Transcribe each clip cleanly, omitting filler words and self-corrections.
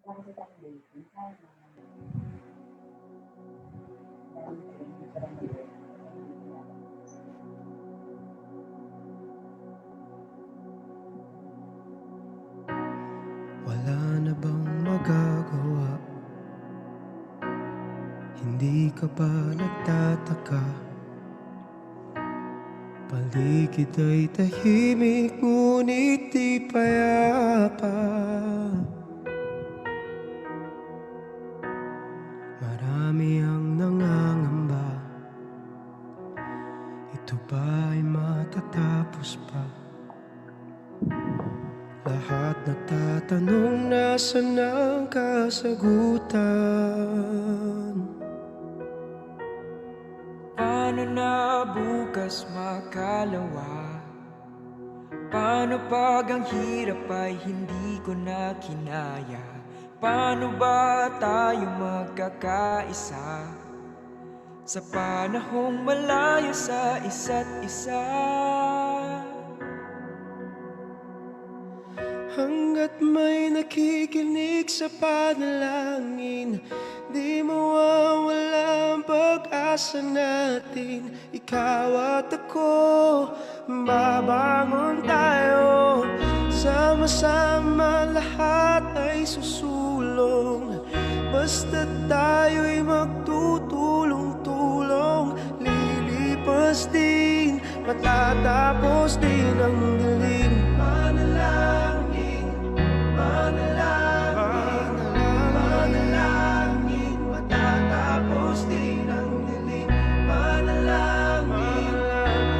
Wala na bang magagawa? Hindi ka ba nagtataka? Paligid ay tahimik, ngunit di payapa. Marami ang nangangamba, ito ba ay matatapos pa? Lahat nagtatanong, nasaan ang kasagutan? Paano na bukas makalawa? Paano pag ang hirap ay hindi ko na kinaya? Paano ba tayo magkakaisa sa panahong malayo sa isa't isa? Hanggat may nakikinig sa panalangin, di mawawala ang pag-asa natin. Ikaw at ako, babangon tayo. Sama-sama lahat ay susulong. Basta't tayo'y magtutulong-tulong. Lilipas din, matatapos din ang dilim. Manalangin, manalangin, manalangin, matatapos din ang dilim. Manalangin,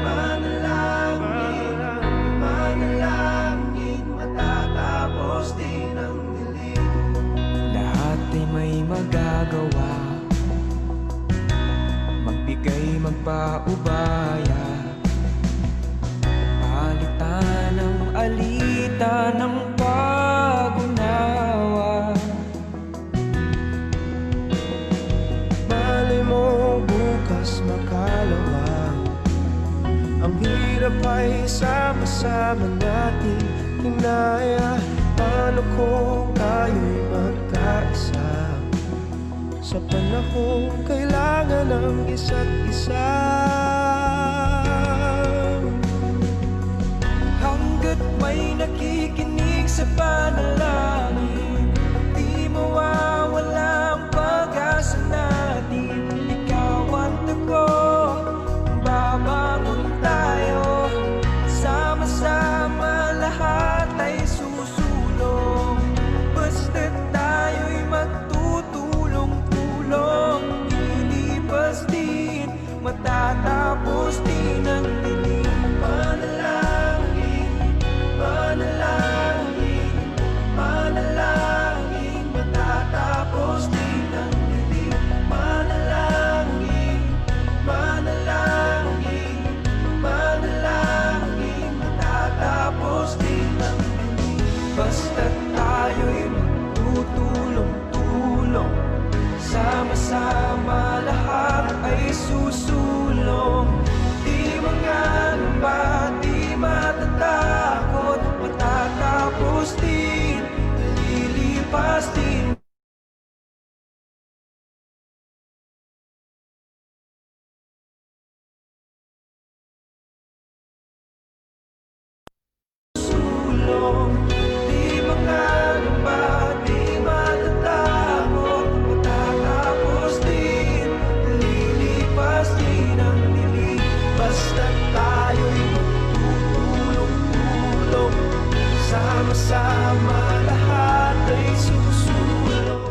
manalangin, manalangin, matatapos din ang dilim. Lahat ay may magagawa, magbigay, magpaubaya, palitan ang alitan ng pag-unawa. Malay mo bukas makalawa, ang hirap ay sama-sama natin kinaya. Paano kung tayo'y magkaisa sa panahong kailangan ng isa't isa? Hanggat may nakikinig sa panalangin, di mawawala ang pag-asa natin. Ikaw at ako, babangon tayo. Sama-sama lahat ay susulong. Basta't tayo'y magtutulong-tulong. Lilipas din, matatapos din ang dilim. Manalangin, manalangin, manalangin, matatapos din ang dilim. Manalangin, manalangin, manalangin, matatapos din ang dilim. Basta't tayo'y magtutulong-tulong, sama-sama lahat ay susulong. Di mangangamba, di matatakot, matatapos din, lilipas din. Sulong, di mangangamba, di matatakot, matatapos din, lilipas din ang dilim. Basta't tayo'y magtutulong-tulong, sama-sama lahat ay susulong.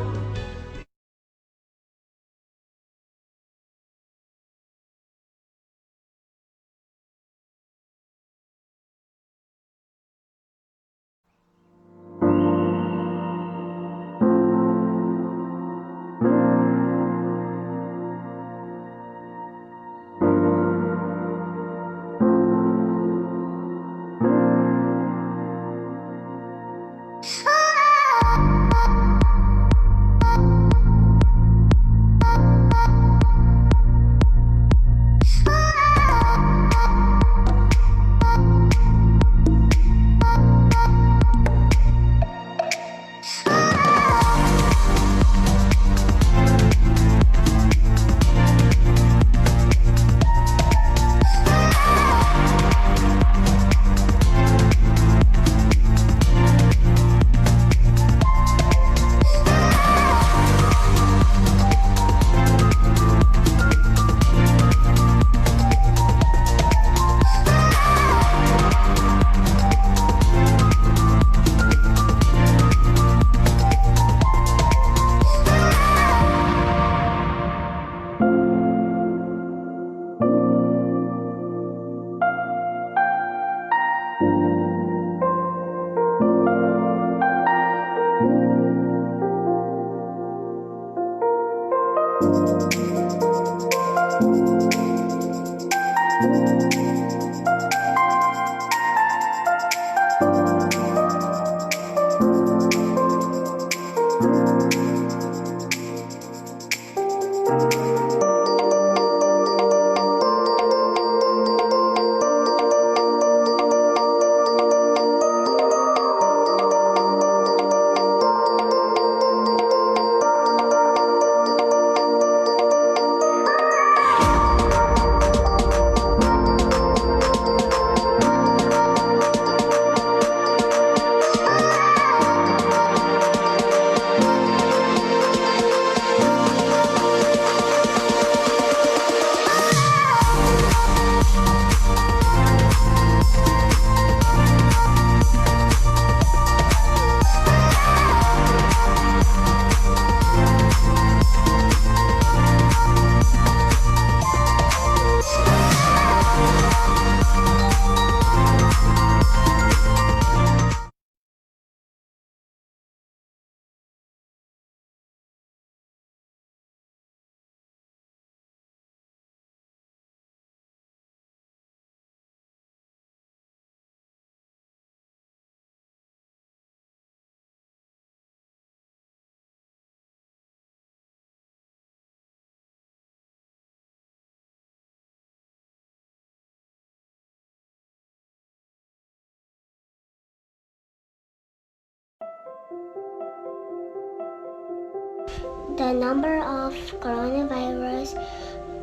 The number of coronavirus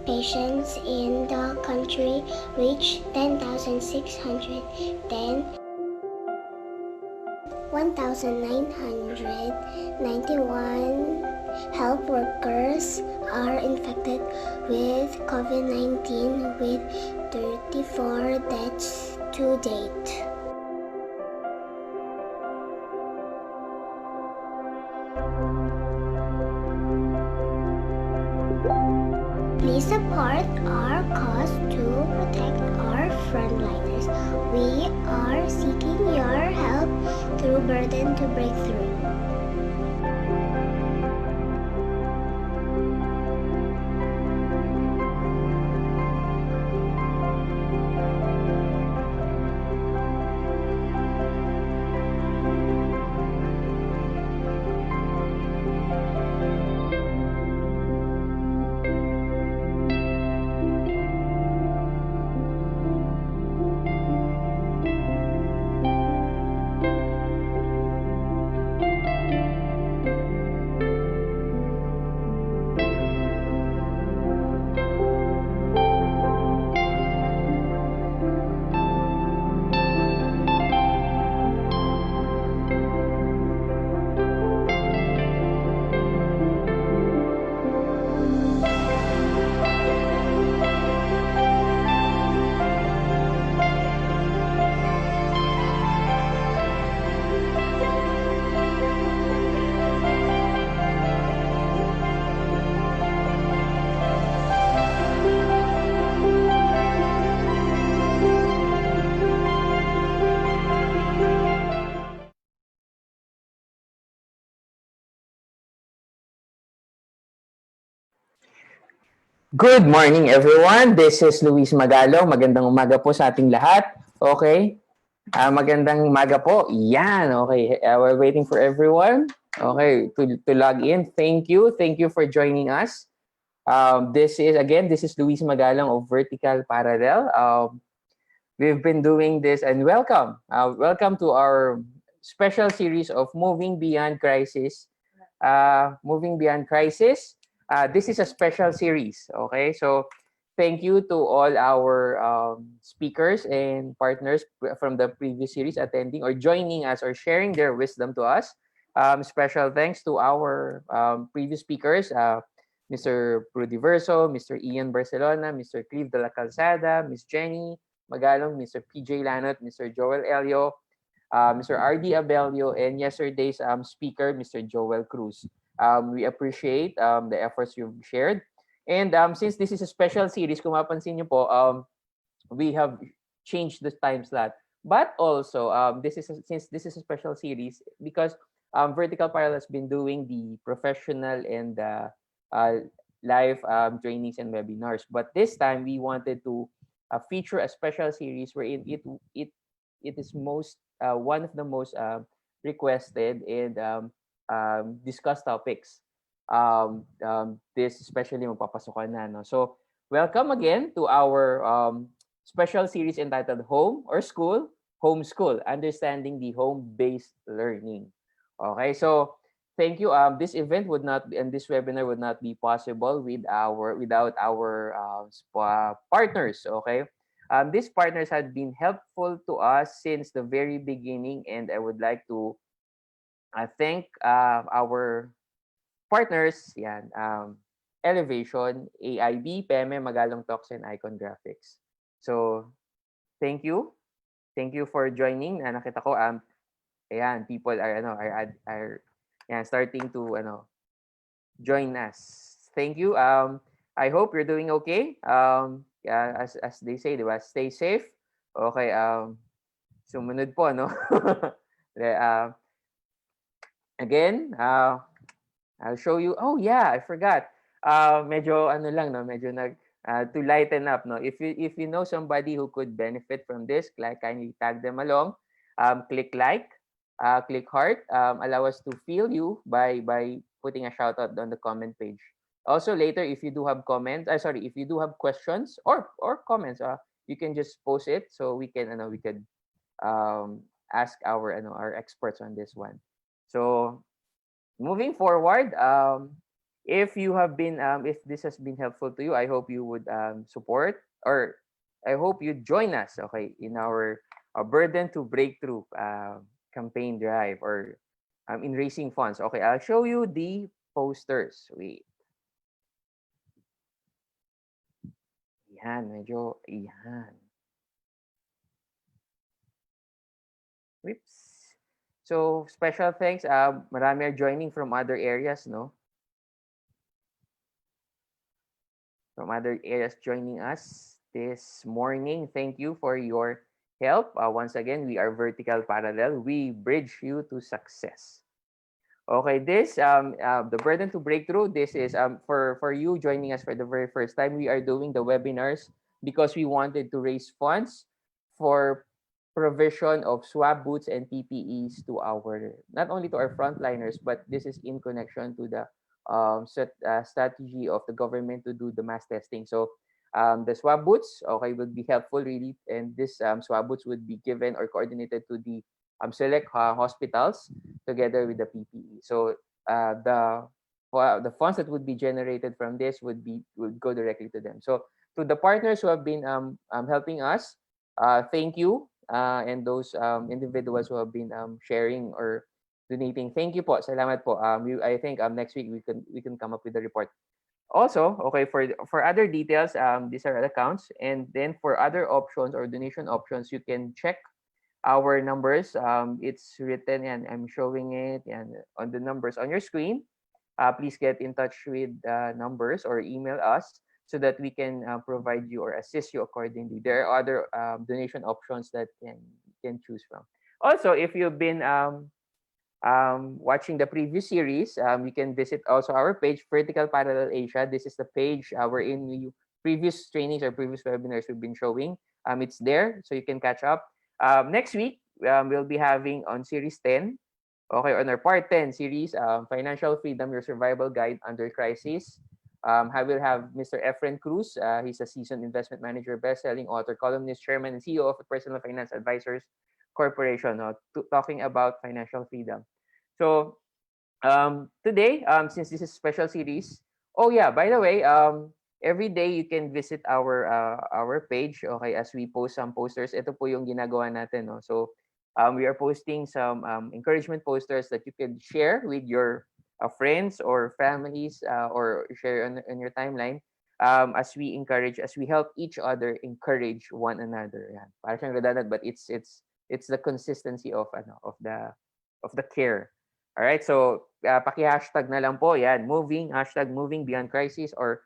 patients in the country reached 10,610. 1,991 health workers are infected with COVID-19 with 34 deaths to date. Please support our cause to protect our frontliners. We are seeking your help through Burden to Breakthrough. Good morning, everyone. This is Luis Magalong. Magandang umaga po sa ating lahat. Okay? Magandang umaga po. Yan. Okay. We're waiting for everyone. Okay. To log in. Thank you. Thank you for joining us. This is Luis Magalong of Vertical Parallel. We've been doing this and welcome. Welcome to our special series of Moving Beyond Crisis. Moving Beyond Crisis. This is a special series, okay? So thank you to all our speakers and partners from the previous series attending or joining us or sharing their wisdom to us. Special thanks to our previous speakers, Mr. Prudy Verso, Mr. Ian Barcelona, Mr. Cleve de la Calzada, Miss Jenny Magalong, Mr. PJ Lanot, Mr. Joel Elio, Mr. R.D. Abelio, and yesterday's speaker, Mr. Joel Cruz. We appreciate the efforts you've shared. And since this is a special series, kung mapansin niyo po, we have changed the time slot. But also, since this is a special series, because Vertical Parallel has been doing the professional and live trainings and webinars. But this time, we wanted to feature a special series wherein it is most one of the most requested and discussed topics. This especially magpapasokan na, no? So welcome again to our special series entitled Home or School, Homeschool, Understanding the Home-Based Learning. Okay, so thank you. This event would not be, and this webinar would not be possible without our partners. Okay, these partners had been helpful to us since the very beginning, and I would like to thank our partners. Yan, Elevation, AIB, PEME, Magalong Talks, and Icon Graphics. So thank you. Thank you for joining. Nakita ko ayan, people are yan, starting to join us. Thank you. I hope you're doing okay. Yeah, as they say, di ba? Stay safe. Okay, sumunod po, no? Again, I'll show you. Oh yeah, I forgot. Medyo ano lang, no? Medyo to lighten up, no? If you know somebody who could benefit from this, kindly tag them along. Click like, click heart. Allow us to feel you by putting a shout out on the comment page. Also later, if you do have comments, if you do have questions or comments, you can just post it so we could ask our experts on this one. So moving forward, if you have been if this has been helpful to you, I hope you would support, or I hope you join us, okay, in our burden to breakthrough campaign drive, or in raising funds. Okay, I'll show you the posters. Wait. Yan, medyo yan. Whoops. So special thanks. Marami are joining from other areas, no? From other areas joining us this morning. Thank you for your help. Once again, we are Vertical Parallel. We bridge you to success. Okay, this the burden to breakthrough. This is for you joining us for the very first time. We are doing the webinars because we wanted to raise funds for provision of swab boots and PPEs to our, not only to our frontliners, but this is in connection to the strategy of the government to do the mass testing. So the swab boots, okay, would be helpful really, and this swab boots would be given or coordinated to the select hospitals together with the PPE. So the funds that would be generated from this would go directly to them. So to the partners who have been helping us, thank you, and those individuals who have been sharing or donating. Thank you po. Salamat po. I think next week we can come up with a report. Also, okay, for other details, these are accounts, and then for other options or donation options, you can check our numbers. It's written, and I'm showing it, and on the numbers on your screen. Please get in touch with numbers or email us so that we can provide you or assist you accordingly. There are other donation options that can choose from. Also, if you've been watching the previous series, you can visit also our page, Vertical Parallel Asia. This is the page wherein previous trainings or previous webinars we've been showing. It's there, so you can catch up. Next week, we'll be having on Series 10, okay, on our Part 10 series, Financial Freedom, Your Survival Guide Under Crisis. I will have Mr. Efren Cruz. He's a seasoned investment manager, best-selling author, columnist, chairman, and CEO of Personal Finance Advisors Corporation, talking about financial freedom. So today, since this is a special series, oh yeah, by the way, every day you can visit our page, okay, as we post some posters. Ito po yung ginagawa natin, no? So we are posting some encouragement posters that you can share with your friends or families, or share on your timeline, as we help each other encourage one another. Yan. Parang siyang redundant, but it's the consistency of the care. All right, so paki-hashtag na lang po yan, #moving beyond crisis, or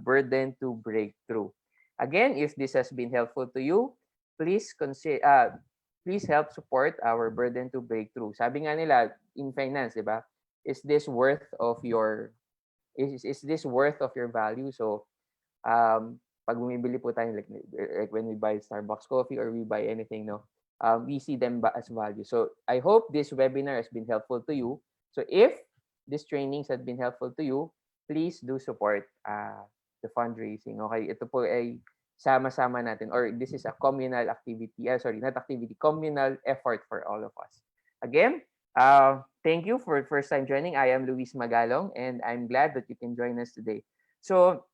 #burden to breakthrough. Again, if this has been helpful to you, please help support our burden to breakthrough. Sabi nga nila in finance, di ba? Is this worth of your value? So pag bumibili po tayo, like when we buy Starbucks coffee or we buy anything, no, we see them as value. So I hope this webinar has been helpful to you. So if these trainings have been helpful to you, please do support the fundraising. Okay, ito po ay sama-sama natin, or this is a communal activity, not activity, communal effort for all of us. Again, thank you for first time joining. I am Luis Magalong, and I'm glad that you can join us today. So,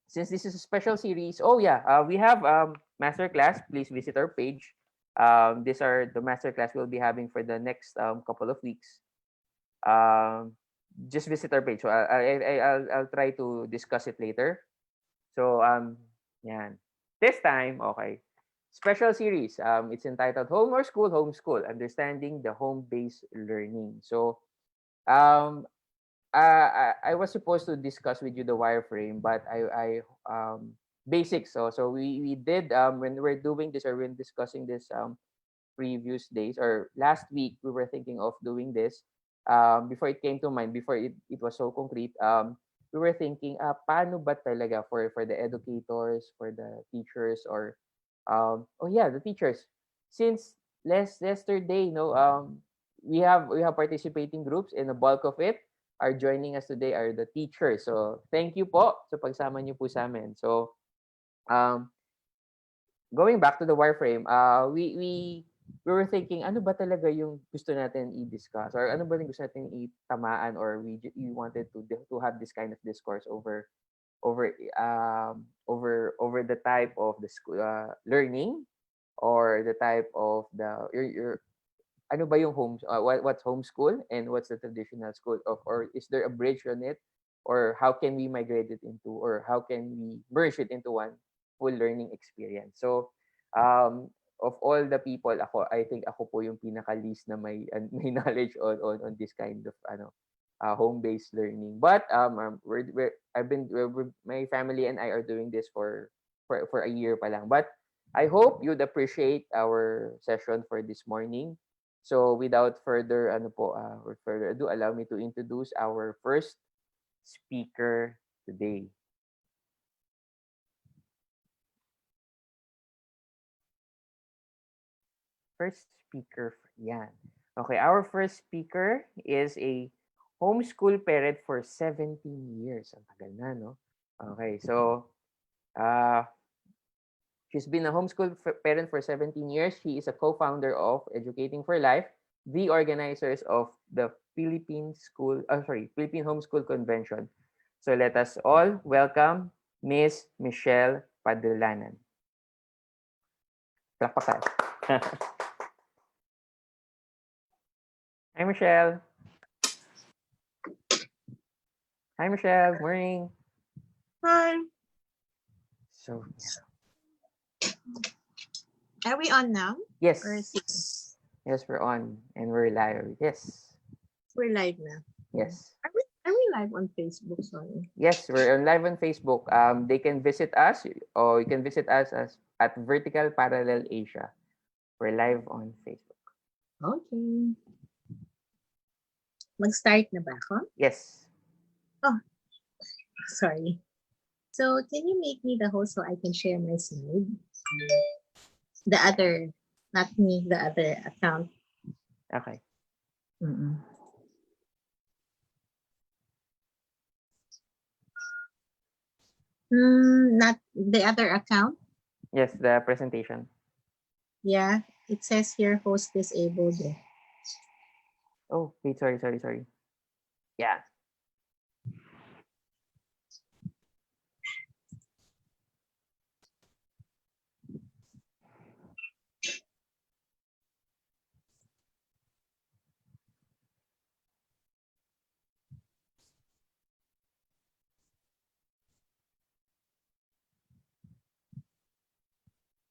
since this is a special series, we have masterclass. Please visit our page. These are the masterclass we'll be having for the next couple of weeks. Just visit our page. So I'll try to discuss it later. So yan. This time, okay. Special series. It's entitled Home or School, Homeschool, Understanding the Home-Based Learning. So I was supposed to discuss with you the wireframe, but I basics. So we did when we were doing this, or when discussing this previous days or last week, we were thinking of doing this. Before it came to mind, before it was so concrete, we were thinking, paano ba talaga for the educators, for the teachers, or the teachers. Since yesterday, we have participating groups, and the bulk of it are joining us today are the teachers. So thank you po sa pagsama niyo po sa amin. So going back to the wireframe, we were thinking, ano ba talaga yung gusto natin i-discuss, or ano ba yung gusto natin itamaan, or we wanted to have this kind of discourse over the type of the school learning, or the type of the your ano ba yung what's homeschool and what's the traditional school of, or is there a bridge on it, or how can we migrate it into, or how can we merge it into one full learning experience. So of all the people, I think ako po yung pinaka least na may may knowledge on this kind of home-based learning. But my family and I are doing this for a year pa lang. But I hope you'd appreciate our session for this morning. So without further further ado, allow me to introduce our first speaker today. First speaker, yan. Okay, our first speaker is a homeschool parent for 17 years. Ang tagal na, no? Okay, so she's been a homeschool parent for 17 years. She is a co-founder of Educating for Life, the organizers of the Philippine Homeschool Convention. So let us all welcome Miss Michelle Padulanan. Palakpakan. Hi, Michelle. Hi, Michelle. Morning. Hi. So, Are we on now? yes. Or Yes, we're on and we're live. Yes. we're live now? Yes. Are we live on Facebook? Sorry. Yes, we're live on Facebook. They can visit us, or you can visit us at Vertical Parallel Asia. We're live on Facebook. Okay. Mag-start na ba ako? Yes. Oh, sorry. So, can you make me the host so I can share my slide? The other, not me, the other account. Okay. Not the other account? Yes, the presentation. Yeah, it says here host disabled. Oh, wait, sorry. Yeah.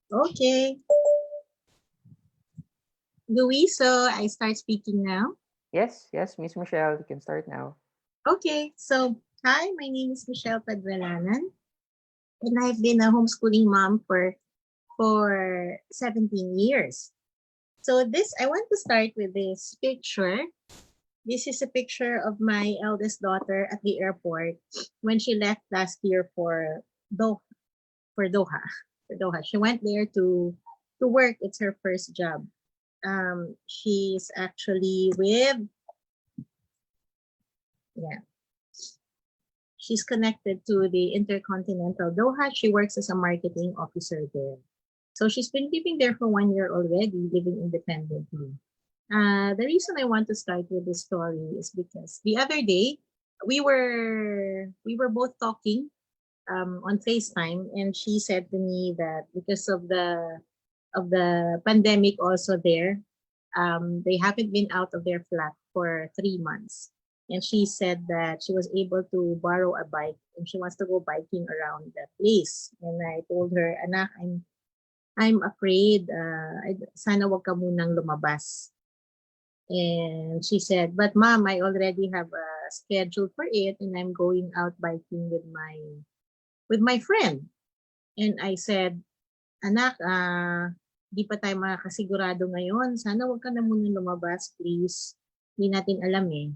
Okay. Louis, so I start speaking now? Yes, Miss Michelle, you can start now. Okay, so hi, my name is Michelle Padvelanan, and I've been a homeschooling mom for 17 years. So I want to start with this picture. This is a picture of my eldest daughter at the airport when she left last year for for Doha. For Doha, she went there to work. It's her first job. She's actually with, yeah, she's connected to the Intercontinental Doha. She works as a marketing officer there. So she's been living there for 1 year already, living independently. The reason I want to start with this story is because the other day we were both talking on FaceTime, and she said to me that because of the pandemic also there, they haven't been out of their flat for 3 months. And she said that she was able to borrow a bike and she wants to go biking around the place. And I told her, anak, I'm afraid, sana wag ka munang lumabas. And she said, but mom, I already have a schedule for it and I'm going out biking with my friend. And I said, anak, di pa tayo makakasigurado ngayon. Sana wag ka na muna lumabas, please. Hindi natin alam eh.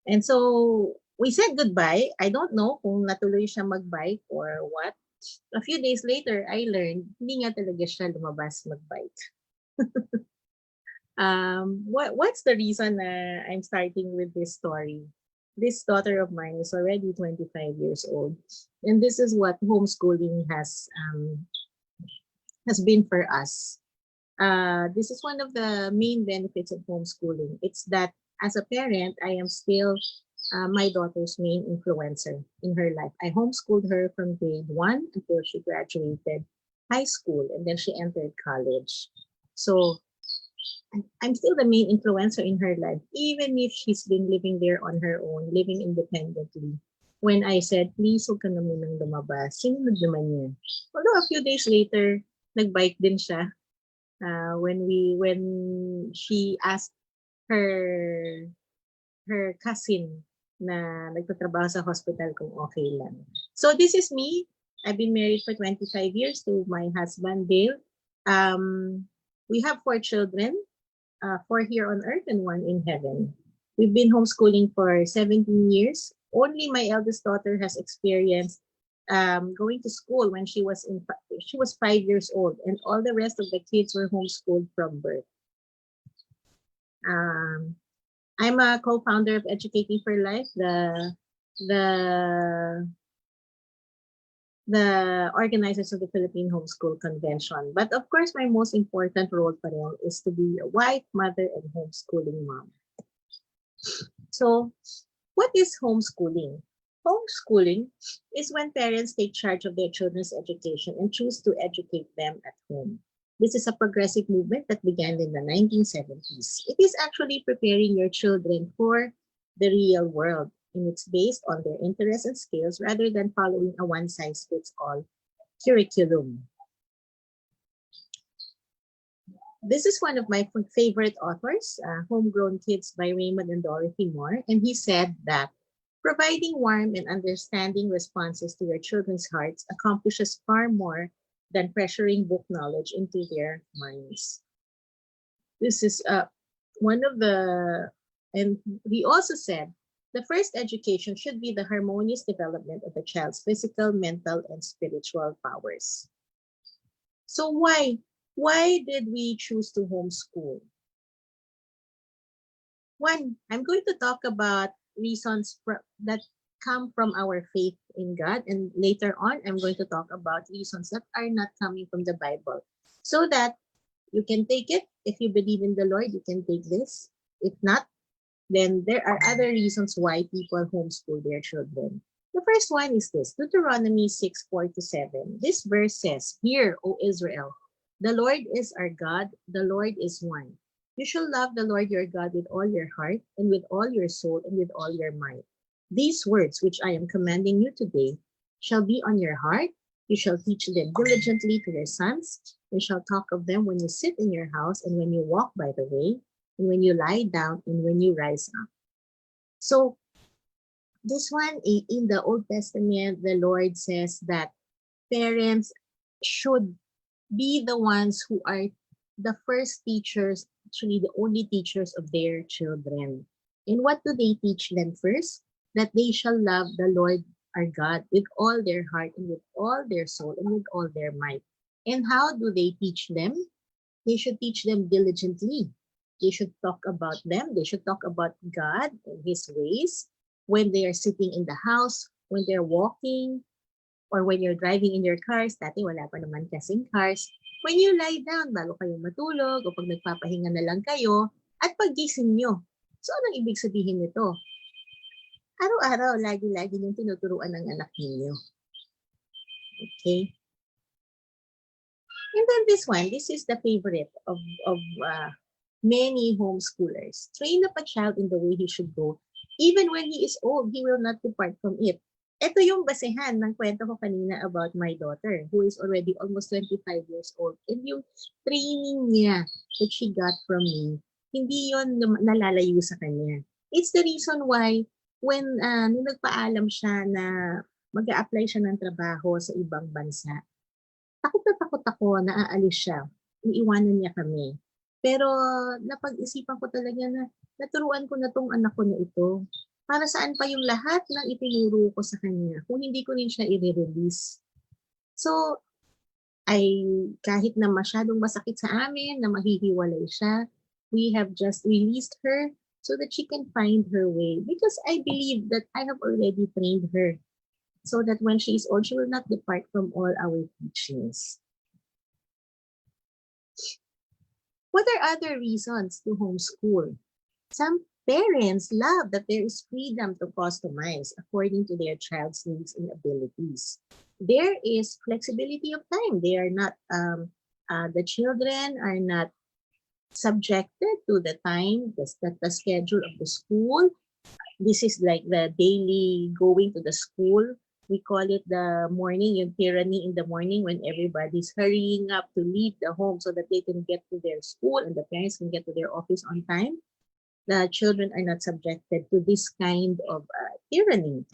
And so, we said goodbye. I don't know kung natuloy siya magbike or what. A few days later, I learned, hindi nga talaga siya lumabas magbike. What's the reason I'm starting with this story? This daughter of mine is already 25 years old. And this is what homeschooling has been for us. This is one of the main benefits of homeschooling. It's that as a parent, I am still my daughter's main influencer in her life. I homeschooled her from grade 1 until she graduated high school, and then she entered college. So I'm still the main influencer in her life, even if she's been living there on her own, living independently. When I said, please, huwag ka na munang lumabas, sinunod naman niya. Although a few days later, nagbike din siya. When she asked her cousin na nagtatrabaho sa hospital kung okay lang. So this is me. I've been married for 25 years to my husband, Bill. We have 4 children, 4 here on earth and 1 in heaven. We've been homeschooling for 17 years. Only my eldest daughter has experienced going to school when she was 5 years old, and all the rest of the kids were homeschooled from birth. I'm a co-founder of Educating for Life, the organizers of the Philippine Homeschool Convention. But of course, my most important role pa rin is to be a wife, mother, and homeschooling mom. So, what is homeschooling? Homeschooling is when parents take charge of their children's education and choose to educate them at home. This is a progressive movement that began in the 1970s. It is actually preparing your children for the real world, and it's based on their interests and skills rather than following a one-size-fits-all curriculum. This is one of my favorite authors, Homegrown Kids by Raymond and Dorothy Moore, and he said that providing warm and understanding responses to your children's hearts accomplishes far more than pressuring book knowledge into their minds. This is one of the, and he also said, the first education should be the harmonious development of the child's physical, mental, and spiritual powers. So why did we choose to homeschool? One, I'm going to talk about reasons that come from our faith in God, and later on I'm going to talk about reasons that are not coming from the Bible, so that you can take it. If you believe in the Lord, you can take this. If not, then there are other reasons why people homeschool their children. The first one is this: Deuteronomy 6:4-7. This verse says, "Hear, O Israel, the Lord is our God, the Lord is one. You shall love the Lord your God with all your heart, and with all your soul, and with all your might. These words which I am commanding you today shall be on your heart. You shall teach them diligently to your sons, and shall talk of them when you sit in your house, and when you walk by the way, and when you lie down, and when you rise up." So this one, in the Old Testament, the Lord says that parents should be the ones who are the first teachers, actually the only teachers of their children. And what do they teach them first? That they shall love the Lord our God with all their heart and with all their soul and with all their might. And how do they teach them? They should teach them diligently. They should talk about them. They should talk about God and His ways when they are sitting in the house, when they're walking, or when you're driving in your cars. Dati wala pa naman kasing cars. When you lie down, bago kayo matulog, o pag nagpapahinga na lang kayo, at paggising nyo. So, anong ibig sabihin nito? Araw-araw, lagi-lagi yung tinuturuan ng anak ninyo. Okay? And then this is the favorite of many homeschoolers. Train up a child in the way he should go. Even when he is old, he will not depart from it. Ito yung basehan ng kwento ko kanina about my daughter who is already almost 25 years old. And yung training niya that she got from me, hindi yon nalalayo sa kanya. It's the reason why when nung nagpaalam siya na mag-a-apply siya ng trabaho sa ibang bansa, takot na takot ako na aalis siya. Iiwanan niya kami. Pero napag-isipan ko talaga na naturuan ko na tong anak ko na ito. Para saan pa yung lahat ng itinuro ko sa kanya kung hindi ko rin siya i-release. So, kahit na masyadong masakit sa amin na mahihiwalay siya, we have just released her so that she can find her way. Because I believe that I have already trained her so that when she is old, she will not depart from all our teachings. What are other reasons to homeschool? Some parents love that there is freedom to customize according to their child's needs and abilities. There is flexibility of time. They are not, the children are not subjected to the time, the schedule of the school. This is like the daily going to the school. We call it the morning, yung tyranny in the morning when everybody's hurrying up to leave the home so that they can get to their school and the parents can get to their office on time. The children are not subjected to this kind of tyranny.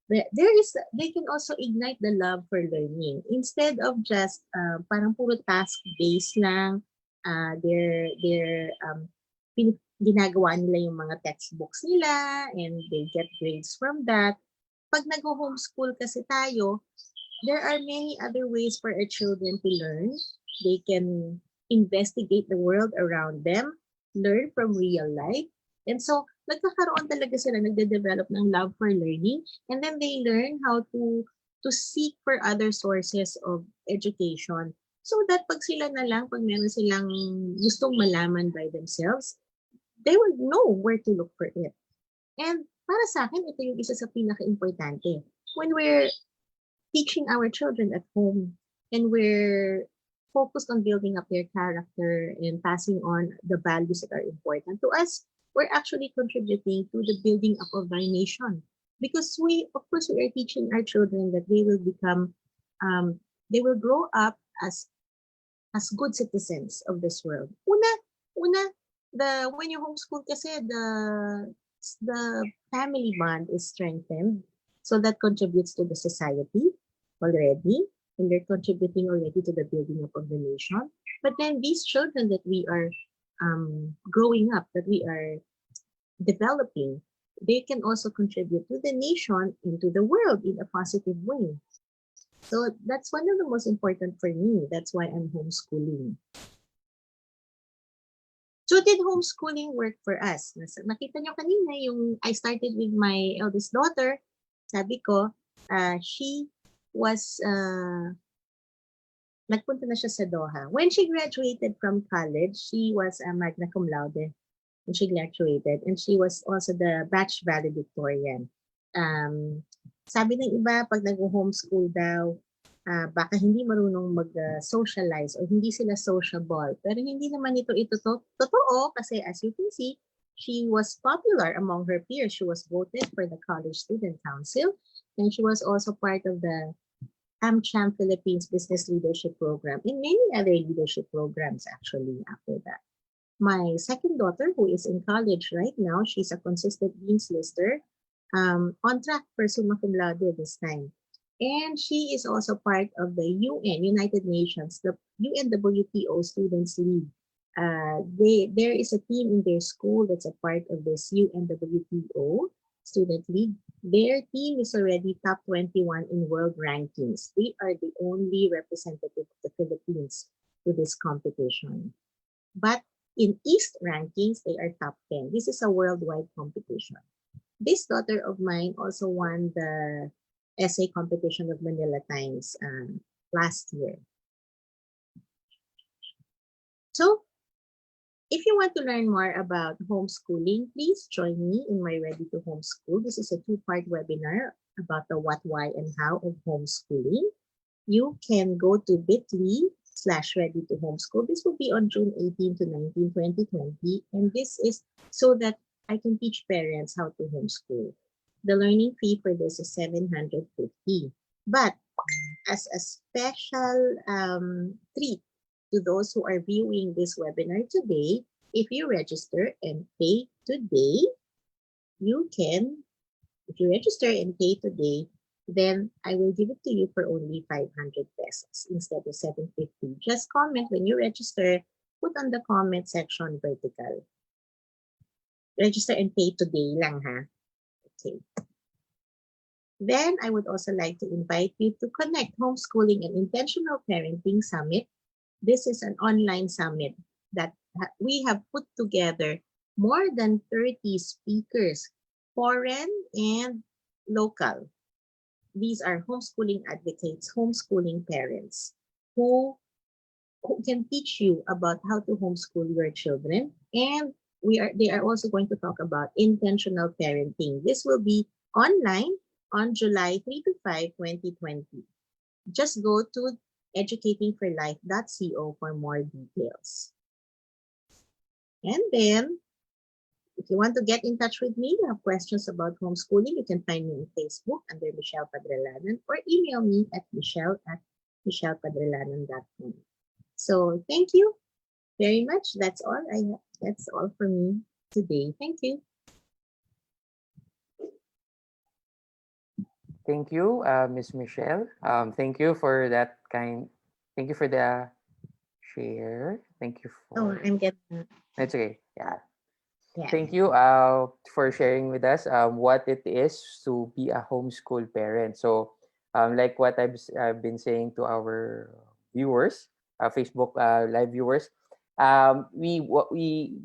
They can also ignite the love for learning instead of just parang puro task-based lang. Ginagawa nila yung mga textbooks nila and they get grades from that. Pag nag-homeschool kasi tayo, there are many other ways for our children to learn. They can investigate the world around them, learn from real life. And so, nagkakaroon talaga sila, nagde-develop ng love for learning. And then they learn how to seek for other sources of education. So that pag sila na lang, pag meron silang gustong malaman by themselves, they will know where to look for it. And para sa akin, ito yung isa sa pinaka-importante. When we're teaching our children at home and we're focused on building up their character and passing on the values that are important to us, we're actually contributing to the building up of our nation. Because of course, we are teaching our children that they will become, they will grow up as good citizens of this world. When you homeschool kasi, the family bond is strengthened. So that contributes to the society already. And they're contributing already to the building up of the nation. But then these children that we are growing up, that we are developing, they can also contribute to the nation and to the world in a positive way. So that's one of the most important for me. That's why I'm homeschooling. So did homeschooling work for us? Nakita nyo kanina yung I started with my eldest daughter. Sabi ko, she was nagpunta na siya sa Doha. When she graduated from college, she was a magna cum laude when she graduated. And she was also the batch valedictorian. Sabi ng iba, pag nag-homeschool daw, baka hindi marunong mag-socialize or hindi sila sociable. Pero hindi naman ito totoo kasi as you can see, she was popular among her peers. She was voted for the College Student Council. And she was also part of the AmCham Philippines Business Leadership Program and many other leadership programs actually after that. My second daughter, who is in college right now, she's a consistent Dean's Lister, on track for summa cum laude this time. And she is also part of the UN, United Nations, the UNWTO Students League. There is a team in their school that's a part of this UNWTO Student League. Their team is already top 21 in world rankings. We are the only representative of the Philippines to this competition. But in East rankings, they are top 10. This is a worldwide competition. This daughter of mine also won the essay competition of Manila Times last year. So, if you want to learn more about homeschooling, please join me in my Ready to Homeschool. This is a two-part webinar about the what, why, and how of homeschooling. You can go to bit.ly/ready to homeschool. This will be on June 18 to 19, 2020. And this is so that I can teach parents how to homeschool. The learning fee for this is $750. But as a special treat to those who are viewing this webinar today, if you register and pay today, if you register and pay today, then I will give it to you for only 500 pesos instead of 750. Just comment when you register, put on the comment section vertical. Register and pay today lang ha. Okay. Then I would also like to invite you to connect Homeschooling and Intentional Parenting Summit. This is an online summit that we have put together more than 30 speakers, foreign and local. These are homeschooling advocates, homeschooling parents who can teach you about how to homeschool your children. And they are also going to talk about intentional parenting. This will be online on July 3 to 5, 2020. Just go to educatingforlife.co for more details. And then, if you want to get in touch with me, you have questions about homeschooling, you can find me on Facebook under Michelle Padrelanan or email me at michelle@michellepadrelanan.com. So thank you very much. That's all for me today. Thank you. Thank you, Miss Michelle. Thank you for that Thank you for the share. Thank you Oh, for. I'm getting. It's okay. Yeah. Yeah. Thank you for sharing with us what it is to be a homeschool parent. So, like what I've been saying to our viewers, Facebook live viewers, we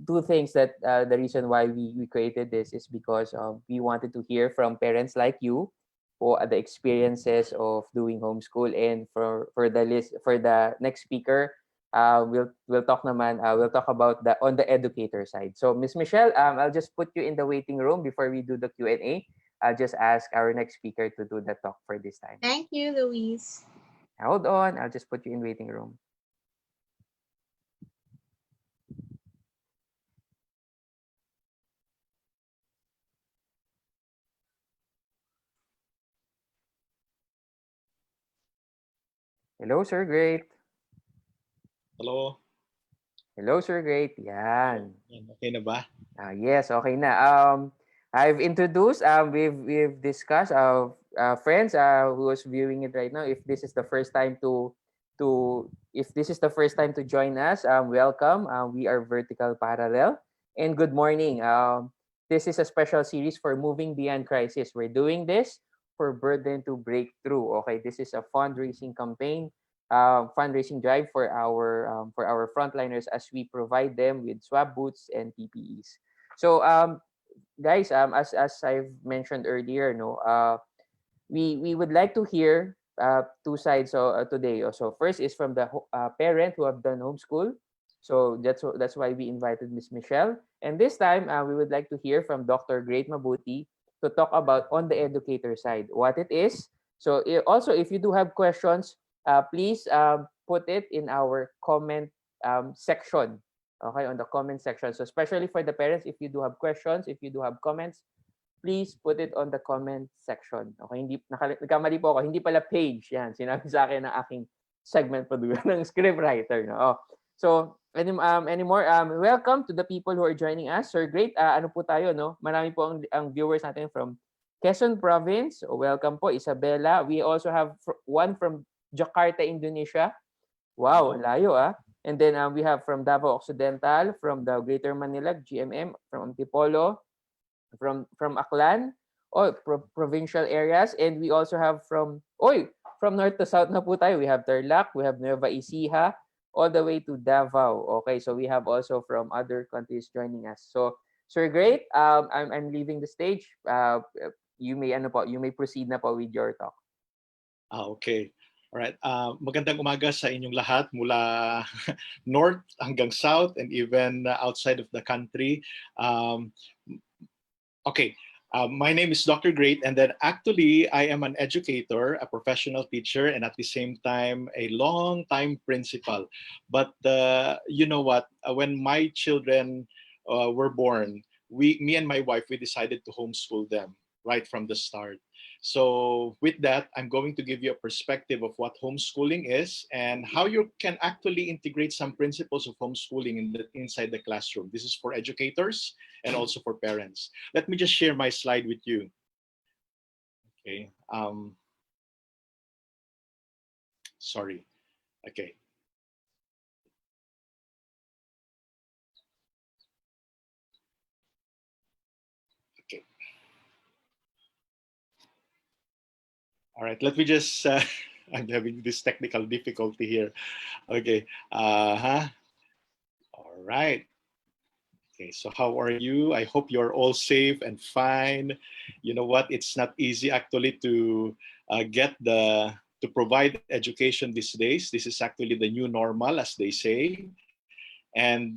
do things that the reason why we created this is because we wanted to hear from parents like you or the experiences of doing homeschool, and for the next speaker, we'll talk we'll talk about the on the educator side. So Miss Michelle, I'll just put you in the waiting room before we do the Q&A. I'll just ask our next speaker to do the talk for this time. Thank you, Louise. Hold on, I'll just put you in waiting room. Hello, Sir Great. Hello. Hello, Sir Great. Yan. Okay na ba? Yes, okay na. I've introduced, we've discussed friends who is viewing it right now. If this is the first time to join us, welcome. We are Vertical Parallel, and good morning. This is a special series for Moving Beyond Crisis. We're doing this for Burden to Breakthrough. Okay, this is a fundraising campaign, fundraising drive for our frontliners as we provide them with swab boots and PPEs. So, guys, as I've mentioned earlier, we would like to hear two sides today. So first is from the parent who have done homeschool. So that's why we invited Miss Michelle. And this time, we would like to hear from Dr. Great Mabuti to talk about on the educator side, what it is. So also, if you do have questions, please put it in our comment section. Okay, on the comment section. So especially for the parents, if you do have questions, if you do have comments, please put it on the comment section. Okay, nagkamali po ako. Hindi pala page. Yan, sinabi sa akin ng aking segment producer, ng script writer. No? Oh. So, anymore, welcome to the people who are joining us. Sir Great, ano po tayo, no? Marami po ang viewers natin from Quezon Province. Welcome po, Isabella. We also have one from Jakarta, Indonesia. Wow, layo And then we have from Davao Occidental, from the Greater Manila, GMM, from Antipolo, from Aklan. provincial areas, and we also have from north to south na po tayo. We have Tarlac, we have Nueva Ecija, all the way to Davao. Okay, so we have also from other countries joining us. So, Sir Great, I'm leaving the stage. You may proceed na po with your talk. Okay. All right. Magandang umaga sa inyong lahat mula north hanggang south and even outside of the country. Okay. My name is Dr. Great, and then actually I am an educator, a professional teacher, and at the same time a long-time principal. But you know what? When my children were born, me and my wife, we decided to homeschool them right from the start. So with that, I'm going to give you a perspective of what homeschooling is and how you can actually integrate some principles of homeschooling inside the classroom. This is for educators and also for parents. Let me just share my slide with you. Okay. Sorry. Okay. Okay. All right. Let me just. I'm having this technical difficulty here. Okay. All right. Okay, so how are you? I hope you're all safe and fine. You know what? It's not easy actually to to provide education these days. This is actually the new normal, as they say. And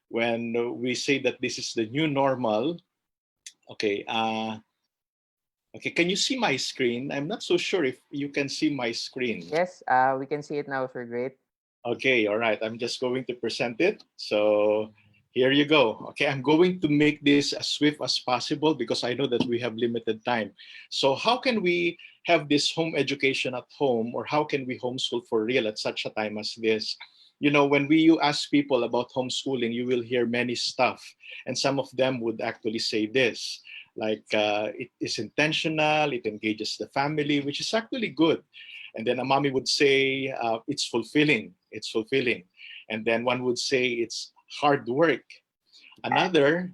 when we say that this is the new normal, okay. Okay, can you see my screen? I'm not so sure if you can see my screen. Yes, we can see it now, Sir Great. Okay, all right. I'm just going to present it. So here you go. Okay, I'm going to make this as swift as possible because I know that we have limited time. So how can we have this home education at home, or how can we homeschool for real at such a time as this? You know, when you ask people about homeschooling, you will hear many stuff. And some of them would actually say this, like it is intentional, it engages the family, which is actually good. And then a mommy would say it's fulfilling. It's fulfilling. And then one would say it's hard work. Another,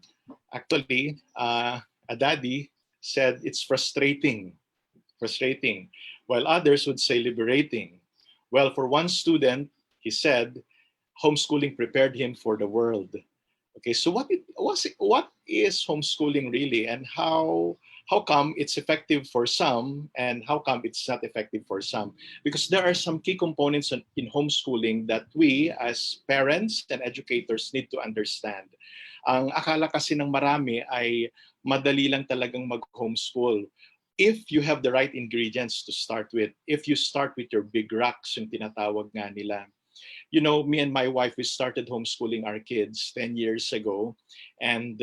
actually, a daddy said it's frustrating, frustrating, while others would say liberating. Well, for one student, he said homeschooling prepared him for the world. Okay, so what is homeschooling really, and how come it's effective for some, and how come it's not effective for some? Because there are some key components in homeschooling that we as parents and educators need to understand. Ang akala kasi ng marami ay madali lang talagang mag-homeschool if you have the right ingredients to start with. If you start with your big rocks, yung tinatawag nga nila. You know, me and my wife, we started homeschooling our kids 10 years ago. And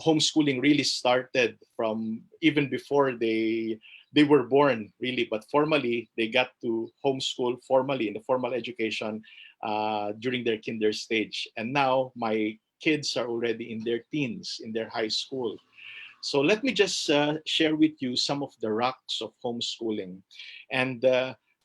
homeschooling really started from even before they were born, really. But formally, they got to homeschool formally in the formal education during their kinder stage. And now my kids are already in their teens, in their high school. So let me just share with you some of the rocks of homeschooling. And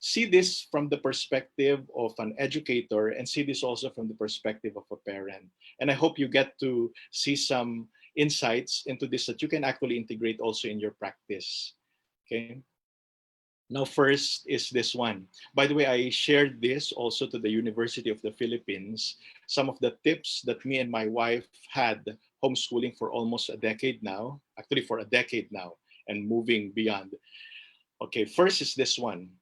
see this from the perspective of an educator, and see this also from the perspective of a parent. And I hope you get to see some insights into this that you can actually integrate also in your practice. Okay. Now, first is this one. By the way, I shared this also to the University of the Philippines. Some of the tips that me and my wife had homeschooling for almost a decade now, actually for a decade now, and moving beyond. Okay, first is this one.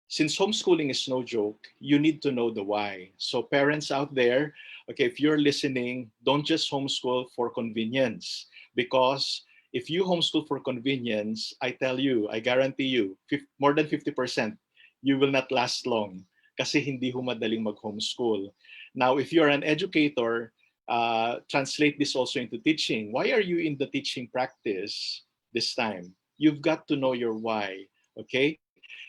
Since homeschooling is no joke, you need to know the why. So parents out there, okay, if you're listening, don't just homeschool for convenience, because if you homeschool for convenience, I tell you, I guarantee you, more than 50%, you will not last long kasi hindi ho madaling mag-homeschool. Now, if you're an educator, translate this also into teaching. Why are you in the teaching practice this time? You've got to know your why, okay?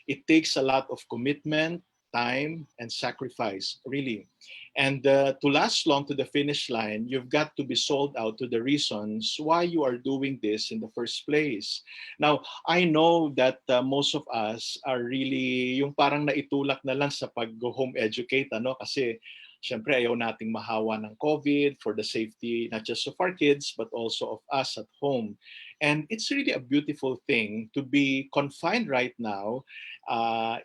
It takes a lot of commitment, time, and sacrifice, really. And to last long to the finish line, you've got to be sold out to the reasons why you are doing this in the first place. Now, I know that most of us are really yung parang naitulak na lang sa pag-home educate, ano? Kasi Siyempre, ayaw nating mahawa ng COVID for the safety not just of our kids, but also of us at home. And it's really a beautiful thing to be confined right now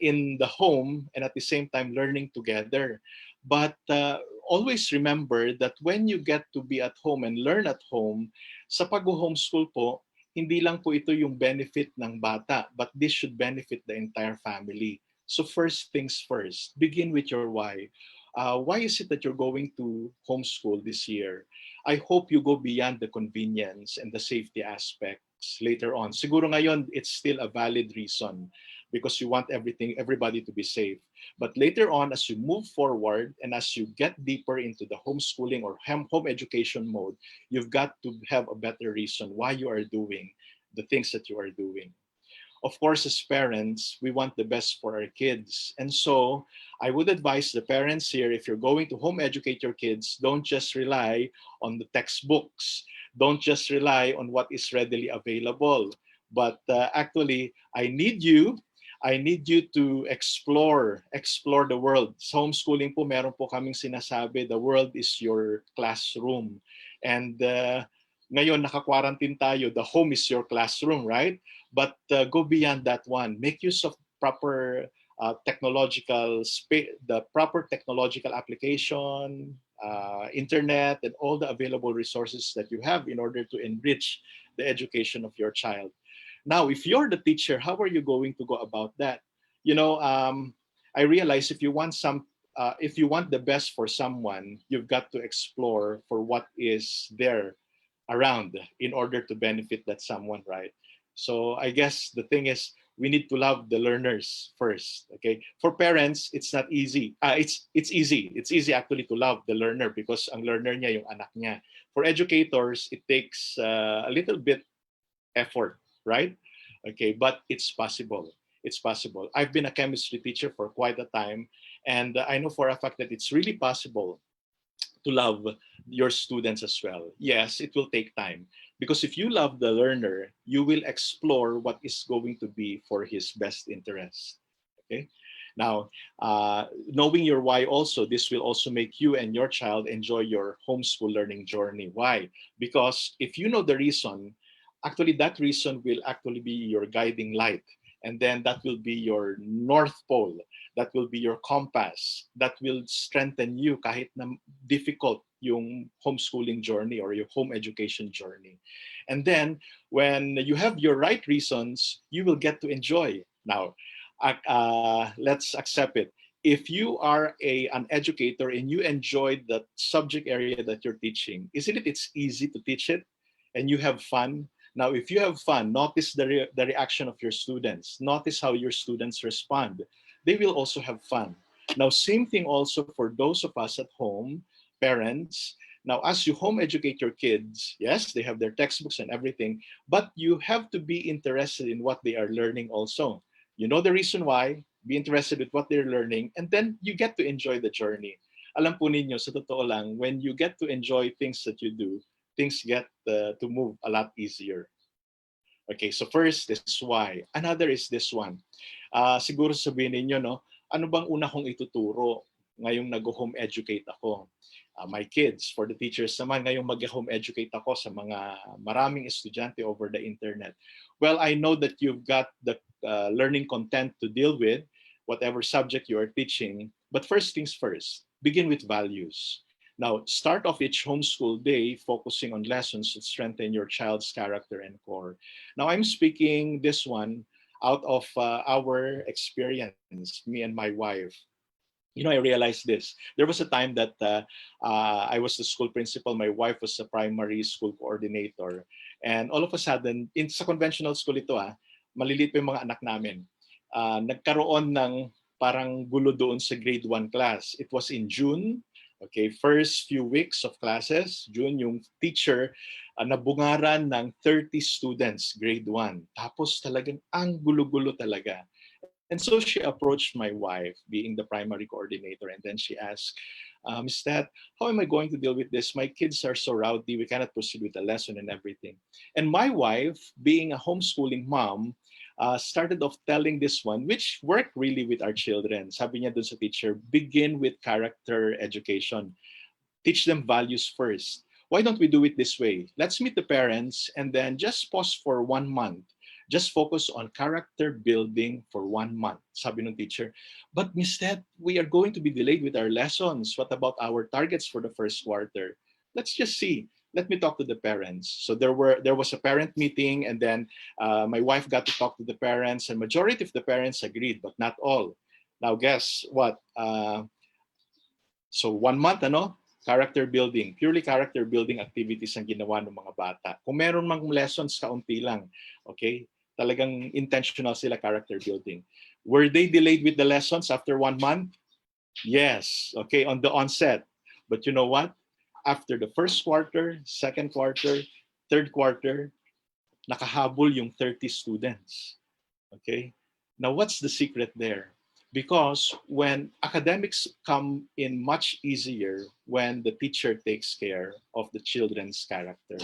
in the home and at the same time learning together. But always remember that when you get to be at home and learn at home, sa pag-homeschool po, hindi lang po ito yung benefit ng bata, but this should benefit the entire family. So first things first, begin with your why. Why is it that you're going to homeschool this year? I hope you go beyond the convenience and the safety aspects later on. Siguro ngayon, it's still a valid reason because you want everybody to be safe. But later on, as you move forward and as you get deeper into the homeschooling or home education mode, you've got to have a better reason why you are doing the things that you are doing. Of course, as parents, we want the best for our kids. And so I would advise the parents here, if you're going to home educate your kids, don't just rely on the textbooks. Don't just rely on what is readily available. But actually, I need you to explore the world. Sa homeschooling po, meron po kaming sinasabi, the world is your classroom. And ngayon, naka-quarantine tayo, the home is your classroom, right? But go beyond that one. Make use of proper the proper technological application, internet, and all the available resources that you have in order to enrich the education of your child. Now, if you're the teacher, how are you going to go about that? You know, I realize if you want the best for someone, you've got to explore for what is there around in order to benefit that someone, right? So I guess the thing is we need to love the learners first. Okay, for parents it's not easy. It's easy. It's easy actually to love the learner because ang learner niya yung anak niya. For educators, it takes a little bit effort, right? Okay, but it's possible. It's possible. I've been a chemistry teacher for quite a time, and I know for a fact that it's really possible to love your students as well. Yes, it will take time because if you love the learner, you will explore what is going to be for his best interest. Okay. Now, knowing your why also, this will also make you and your child enjoy your homeschool learning journey. Why? Because if you know the reason, actually that reason will actually be your guiding light. And then that will be your North Pole. That will be your compass. That will strengthen you kahit na difficult yung homeschooling journey or your home education journey. And then when you have your right reasons, you will get to enjoy. Now, let's accept it. If you are an educator and you enjoy the subject area that you're teaching, isn't it's easy to teach it and you have fun? Now, if you have fun, notice the reaction of your students. Notice how your students respond. They will also have fun. Now, same thing also for those of us at home, parents. Now, as you home educate your kids, yes, they have their textbooks and everything, but you have to be interested in what they are learning also. You know the reason why, be interested with what they're learning, and then you get to enjoy the journey. Alam po ninyo, sa totoo lang, when you get to enjoy things that you do, things get to move a lot easier. Okay, so first, this is why. Another is this one. Siguro sabihin ninyo, no, ano bang una kong ituturo ngayong nag-home educate ako? My kids, for the teachers naman, ngayong mag-home educate ako sa mga maraming estudyante over the internet. Well, I know that you've got the learning content to deal with, whatever subject you are teaching. But first things first, begin with values. Now, start off each homeschool day focusing on lessons that strengthen your child's character and core. Now, I'm speaking this one out of our experience, me and my wife. You know, I realized this. There was a time that I was the school principal, my wife was the primary school coordinator. And all of a sudden, sa conventional school ito, maliliit pa yung mga anak namin. Nagkaroon ng parang gulo doon sa grade 1 class. It was in June. Okay, first few weeks of classes, June, yung teacher nabungaran ng 30 students, grade 1. Tapos talagang ang gulo-gulo talaga. And so she approached my wife, being the primary coordinator, and then she asked, Ms. Tat, how am I going to deal with this? My kids are so rowdy, we cannot proceed with the lesson and everything. And my wife, being a homeschooling mom, started off telling this one, which worked really with our children. Sabi niya dun sa teacher, begin with character education. Teach them values first. Why don't we do it this way? Let's meet the parents and then just pause for 1 month. Just focus on character building for 1 month. Sabi ng teacher, but Miss Ted, we are going to be delayed with our lessons. What about our targets for the first quarter? Let's just see. Let me talk to the parents. So there was a parent meeting, and then my wife got to talk to the parents, and majority of the parents agreed, but not all. Now guess what? So 1 month, character building, purely character building activities ang ginawa ng mga bata. Kung meron mang lessons, kaunti lang. Okay? Talagang intentional sila character building. Were they delayed with the lessons after 1 month? Yes. Okay, on the onset. But you know what? After the first quarter, second quarter, third quarter, nakahabol yung 30 students. Okay? Now, what's the secret there? Because when academics come in much easier when the teacher takes care of the children's character.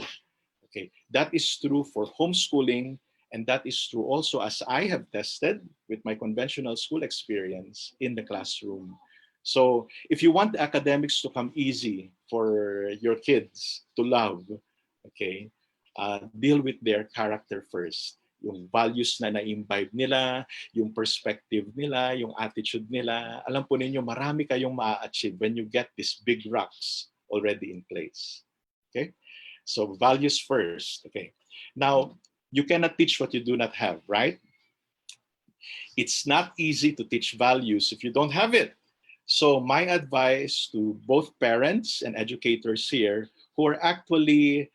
Okay, that is true for homeschooling, and that is true also as I have tested with my conventional school experience in the classroom. So if you want the academics to come easy for your kids to love, okay, deal with their character first. Yung values na na-imbibe nila, yung perspective nila, yung attitude nila. Alam po ninyo, marami kayong ma-achieve when you get these big rocks already in place. Okay? So values first. Okay. Now, you cannot teach what you do not have, right? It's not easy to teach values if you don't have it. So my advice to both parents and educators here who are actually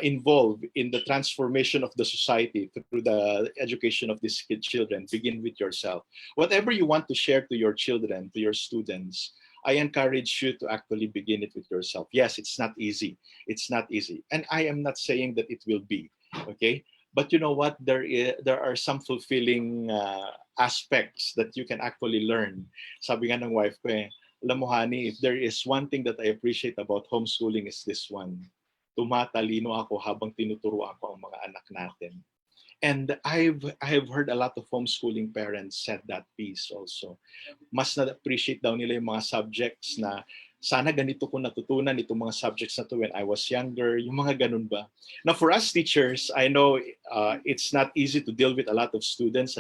involved in the transformation of the society through the education of these children, begin with yourself. Whatever you want to share to your children, to your students, I encourage you to actually begin it with yourself. Yes, it's not easy. It's not easy. And I am not saying that it will be, okay? But you know what? There are some fulfilling aspects that you can actually learn. Sabi nga ng wife ko alam mo honey, if there is one thing that I appreciate about homeschooling is this one. Tumatalino ako habang tinuturuan ko ang mga anak natin. And I've heard a lot of homeschooling parents said that piece also. Mas na-appreciate daw nila yung mga subjects na sana ganito ko natutunan itong mga subjects na to when I was younger, yung mga ganun ba. Now for us teachers, I know it's not easy to deal with a lot of students,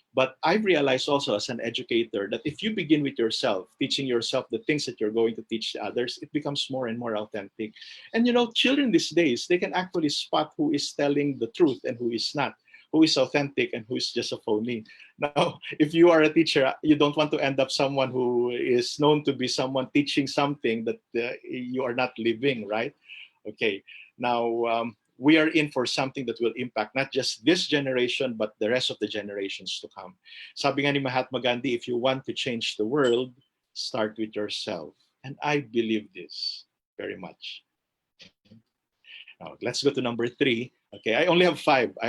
but I've realized also as an educator that if you begin with yourself, teaching yourself the things that you're going to teach others, it becomes more and more authentic. And children these days, they can actually spot who is telling the truth and who is not, who is authentic and who is just a phony. Now, if you are a teacher, you don't want to end up someone who is known to be someone teaching something that you are not living, right? Okay, now, we are in for something that will impact not just this generation, but the rest of the generations to come. Sabi nga ni Mahatma Gandhi, if you want to change the world, start with yourself. And I believe this very much. Now, let's go to number 3. Okay, I only have 5.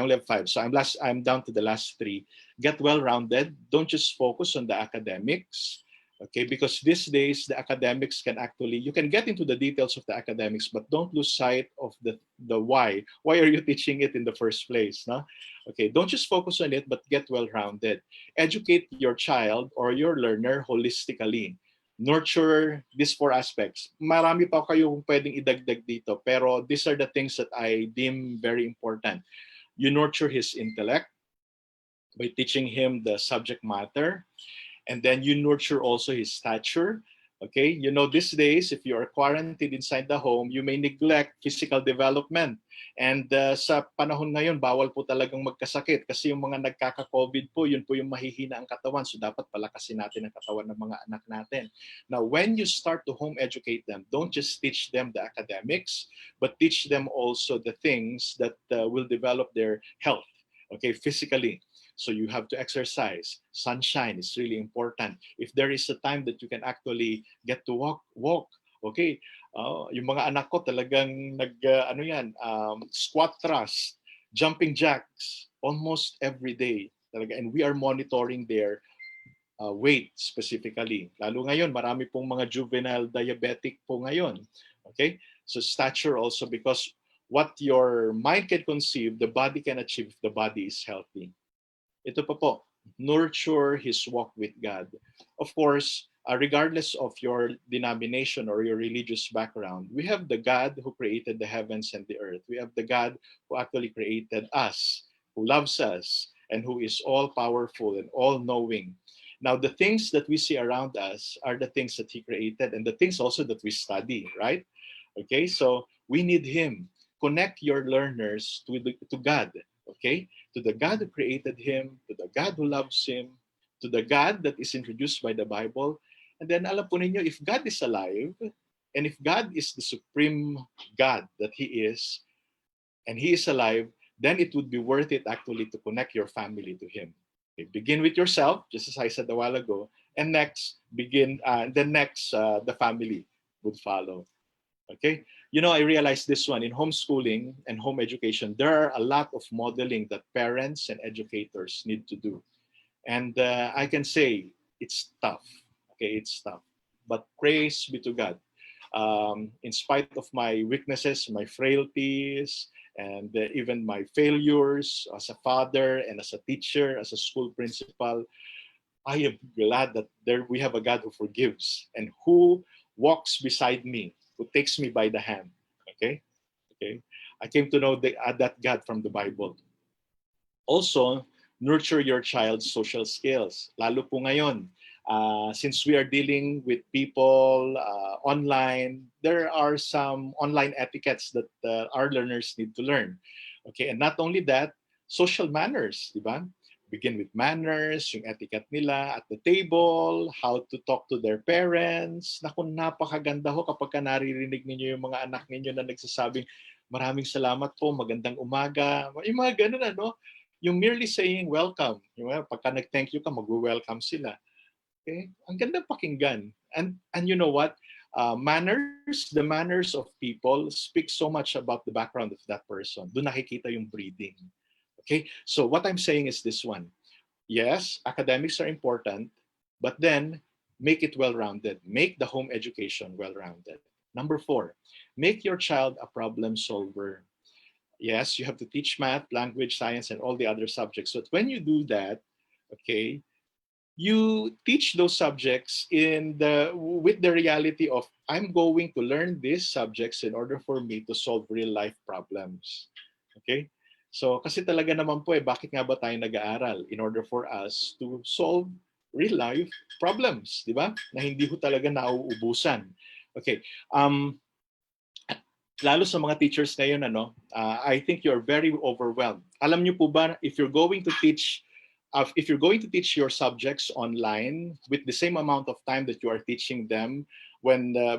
So I'm down to the last 3. Get well-rounded. Don't just focus on the academics. Okay, because these days the academics can actually, you can get into the details of the academics, but don't lose sight of the why. Why are you teaching it in the first place? No? Okay, don't just focus on it, but get well-rounded. Educate your child or your learner holistically. Nurture these 4 aspects. Marami pa kayong pwedeng idagdag dito, pero these are the things that I deem very important. You nurture his intellect by teaching him the subject matter. And then you nurture also his stature. Okay, these days, if you are quarantined inside the home, you may neglect physical development. And sa panahon ngayon, bawal po talagang magkasakit kasi yung mga nagkaka-COVID po, yun po yung mahihina ang katawan. So dapat palakasin natin ang katawan ng mga anak natin. Now, when you start to home educate them, don't just teach them the academics, but teach them also the things that will develop their health, okay, physically. So you have to exercise. Sunshine is really important. If there is a time that you can actually get to walk. Okay. Yung mga anak ko talagang squat thrust, jumping jacks almost every day. Talaga. And we are monitoring their weight specifically. Lalo ngayon, marami pong mga juvenile diabetic po ngayon. Okay. So stature also, because what your mind can conceive, the body can achieve if the body is healthy. Ito pa po, nurture his walk with God. Of course, regardless of your denomination or your religious background, we have the God who created the heavens and the earth. We have the God who actually created us, who loves us, and who is all powerful and all knowing. Now, the things that we see around us are the things that he created and the things also that we study, right? Okay, so we need him. Connect your learners to God, okay? To the God who created him, to the God who loves him, to the God that is introduced by the Bible. And then alam po ninyo, if God is alive, and if God is the supreme God that he is, and he is alive, then it would be worth it actually to connect your family to him. Okay, begin with yourself, just as I said a while ago, and next, the family would follow. Okay, you know, I realized this one in homeschooling and home education, there are a lot of modeling that parents and educators need to do. And I can say it's tough. Okay, it's tough. But praise be to God. In spite of my weaknesses, my frailties, and even my failures as a father and as a teacher, as a school principal, I am glad that there we have a God who forgives and who walks beside me, who takes me by the hand. Okay, okay. I came to know that God from the Bible. Also, nurture your child's social skills. Lalo po ngayon, since we are dealing with people online, there are some online etiquettes that our learners need to learn. Okay, and not only that, social manners, di ba? Begin with manners, yung etiquette nila at the table, how to talk to their parents. Naku, napakaganda ho kapag ka naririnig ninyo yung mga anak ninyo na nagsasabing, maraming salamat po, magandang umaga. Yung mga ganun, ano? Yung merely saying welcome. Yung, pagka nag-thank you ka, mag-welcome sila. Okay? Ang ganda pakinggan. And you know what? Manners, the manners of people speak so much about the background of that person. Doon nakikita yung breeding. Okay? So what I'm saying is this one. Yes, academics are important, but then make it well-rounded. Make the home education well-rounded. Number 4, make your child a problem solver. Yes, you have to teach math, language, science, and all the other subjects. But when you do that, okay, you teach those subjects with the reality of I'm going to learn these subjects in order for me to solve real life problems. Okay? So kasi talaga naman po bakit nga ba tayo nag-aaral? In order for us to solve real life problems, di ba? Na hindi ho talaga nauubusan. Okay. Lalo sa mga teachers ngayon, I think you're very overwhelmed. Alam niyo po ba, if you're going to teach your subjects online with the same amount of time that you are teaching them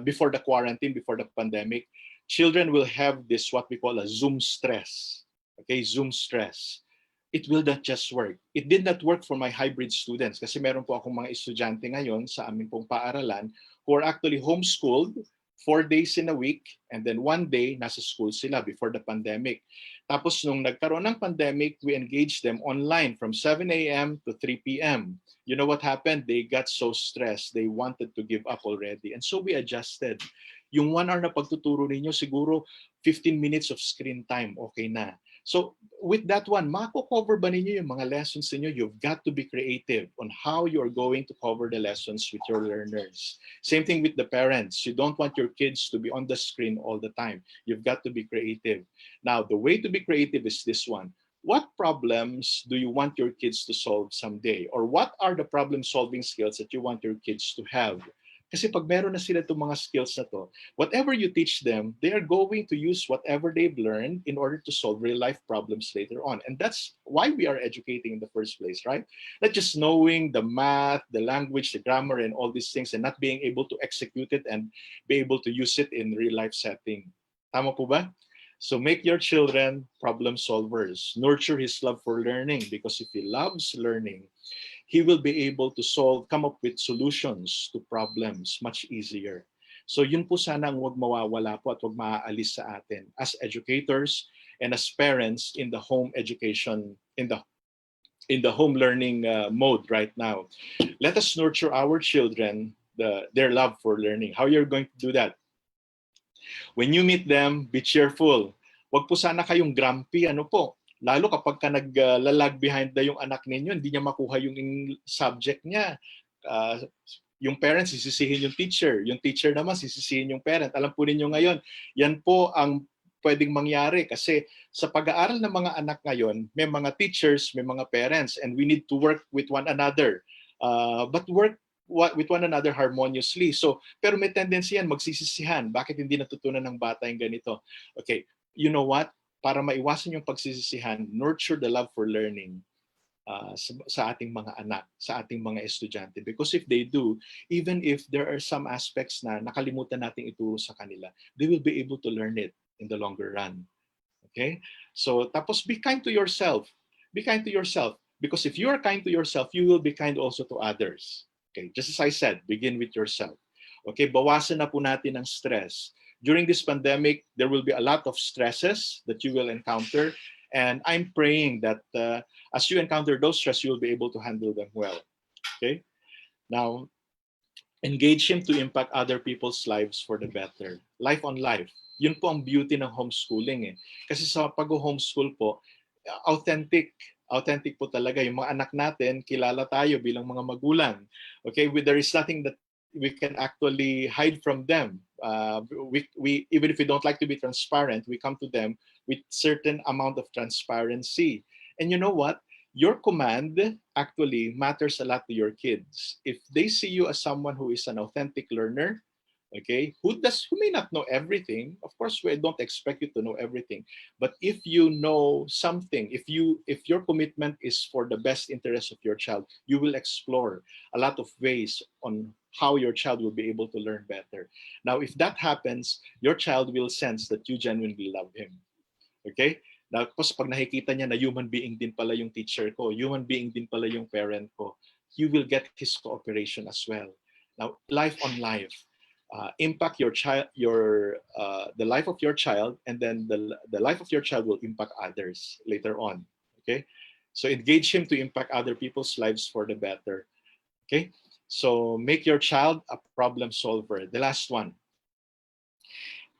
before the quarantine, before the pandemic, children will have this what we call a Zoom stress. Okay, Zoom stress. It will not just work. It did not work for my hybrid students kasi meron po akong mga estudyante ngayon sa aming pong paaralan who are actually homeschooled 4 days in a week and then 1 day nasa school sila before the pandemic. Tapos nung nagkaroon ng pandemic, we engaged them online from 7 a.m. to 3 p.m. You know what happened? They got so stressed. They wanted to give up already. And so we adjusted. Yung 1 hour na pagtuturo ninyo, siguro 15 minutes of screen time, okay na. So with that one, mako-cover ba ninyo yung mga lessons ninyo? You've got to be creative on how you're going to cover the lessons with your learners. Same thing with the parents. You don't want your kids to be on the screen all the time. You've got to be creative. Now, the way to be creative is this one. What problems do you want your kids to solve someday? Or what are the problem-solving skills that you want your kids to have? Kasi pag meron na sila itong mga skills na to, whatever you teach them, they are going to use whatever they've learned in order to solve real-life problems later on. And that's why we are educating in the first place, right? Not just knowing the math, the language, the grammar, and all these things, and not being able to execute it and be able to use it in real-life setting. Tama po ba? So make your children problem solvers. Nurture his love for learning because if he loves learning, he will be able to come up with solutions to problems much easier. So yun po sana ang huwag mawawala po at huwag maaalis sa atin as educators and as parents in the home education, in the home learning mode right now. Let us nurture our children, their love for learning. How you're going to do that? When you meet them, be cheerful. Huwag po sana kayong grumpy, Lalo kapag ka naglalag behind na yung anak ninyo, hindi niya makuha yung subject niya. Uh, yung parents sisisihin yung teacher naman sisisihin yung parent. Alam po ninyo ngayon, yan po ang pwedeng mangyari kasi sa pag-aaral ng mga anak ngayon, may mga teachers, may mga parents, and we need to work with one another. But work with one another harmoniously. So, pero may tendency yan, magsisisihan. Bakit hindi natutunan ng bata yung ganito? Okay, you know what? Para maiwasan yung pagsisisihan, nurture the love for learning sa ating mga anak, sa ating mga estudyante. Because if they do, even if there are some aspects na nakalimutan nating ituro sa kanila, they will be able to learn it in the longer run. Okay? So, tapos be kind to yourself. Be kind to yourself. Because if you are kind to yourself, you will be kind also to others. Okay? Just as I said, begin with yourself. Okay? Bawasan na po natin ang stress. During this pandemic, there will be a lot of stresses that you will encounter. And I'm praying that as you encounter those stress, you will be able to handle them well. Okay? Now, engage him to impact other people's lives for the better. Life on life. Yun po ang beauty ng homeschooling. Kasi sa pag-homeschool po, authentic. Authentic po talaga. Yung mga anak natin, kilala tayo bilang mga magulang. Okay? There is nothing that we can actually hide from them. We even if we don't like to be transparent, we come to them with certain amount of transparency. And you know what? Your command actually matters a lot to your kids. If they see you as someone who is an authentic learner, okay, who may not know everything, of course we don't expect you to know everything, but if you know something, if your commitment is for the best interest of your child, you will explore a lot of ways on how your child will be able to learn better. Now, if that happens, your child will sense that you genuinely love him. Okay? Tapos pag nakikita niya na human being din pala yung teacher ko, human being din pala yung parent ko, you will get his cooperation as well. Now, life on life. Impact your child, the life of your child, and then the life of your child will impact others later on. Okay? So engage him to impact other people's lives for the better. Okay? So make your child a problem solver. The last one.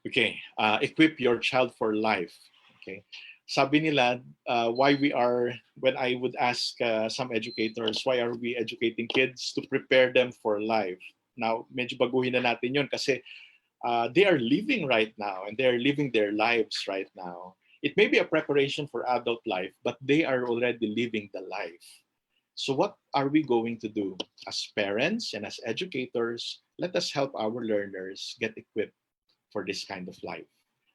Okay, equip your child for life. Okay, sabi nila, when I would ask some educators, why are we educating kids? To prepare them for life. Now, medyo baguhin na natin yun kasi they are living right now and they are living their lives right now. It may be a preparation for adult life, but they are already living the life. So what are we going to do? As parents and as educators, let us help our learners get equipped for this kind of life.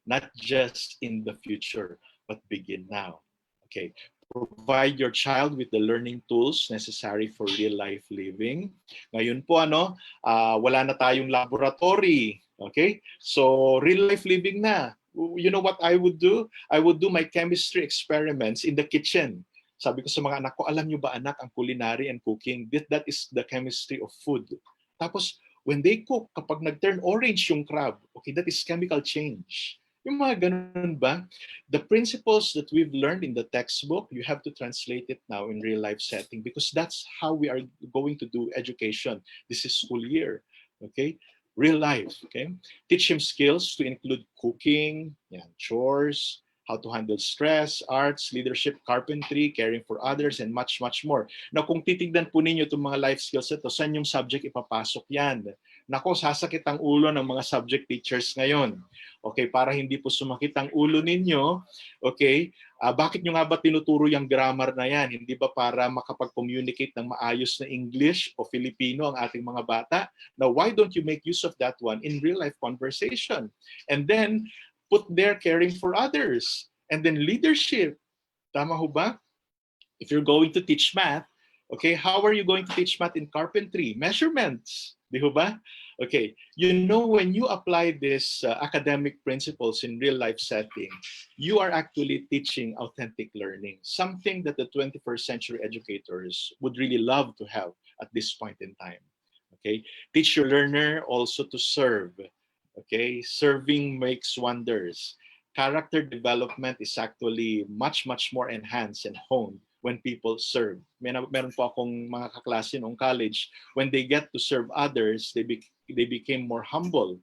Not just in the future, but begin now. Okay. Provide your child with the learning tools necessary for real-life living. Ngayon po, wala na tayong laboratory. Okay? So, real-life living na. You know what I would do? I would do my chemistry experiments in the kitchen. Sabi ko sa mga anak ko, alam nyo ba anak, ang culinary and cooking, that is the chemistry of food. Tapos, when they cook, kapag nag-turn orange yung crab, okay, that is chemical change. Yung mga ganun ba? The principles that we've learned in the textbook, you have to translate it now in real life setting because that's how we are going to do education. This is school year. Okay? Real life. Okay? Teach him skills to include cooking, chores, how to handle stress, arts, leadership, carpentry, caring for others, and much, much more. Now, kung titignan po ninyo itong mga life skills ito, saan yung subject ipapasok yan? Nako, sasakit ang ulo ng mga subject teachers ngayon. Okay, para hindi po sumakit ang ulo ninyo, okay, bakit nyo nga ba tinuturo yung grammar na yan? Hindi ba para makapag-communicate ng maayos na English o Filipino ang ating mga bata? Now, why don't you make use of that one in real-life conversation? And then, put there caring for others. And then leadership. Tama ho ba? If you're going to teach math, okay, how are you going to teach math in carpentry? Measurements. Di ho ba? Okay, you know when you apply these academic principles in real life setting, you are actually teaching authentic learning, something that the 21st century educators would really love to have at this point in time. Okay, teach your learner also to serve. Okay, serving makes wonders. Character development is actually much, much more enhanced and honed when people serve. Meron po akong mga kaklase noong college, when they get to serve others, they became more humble.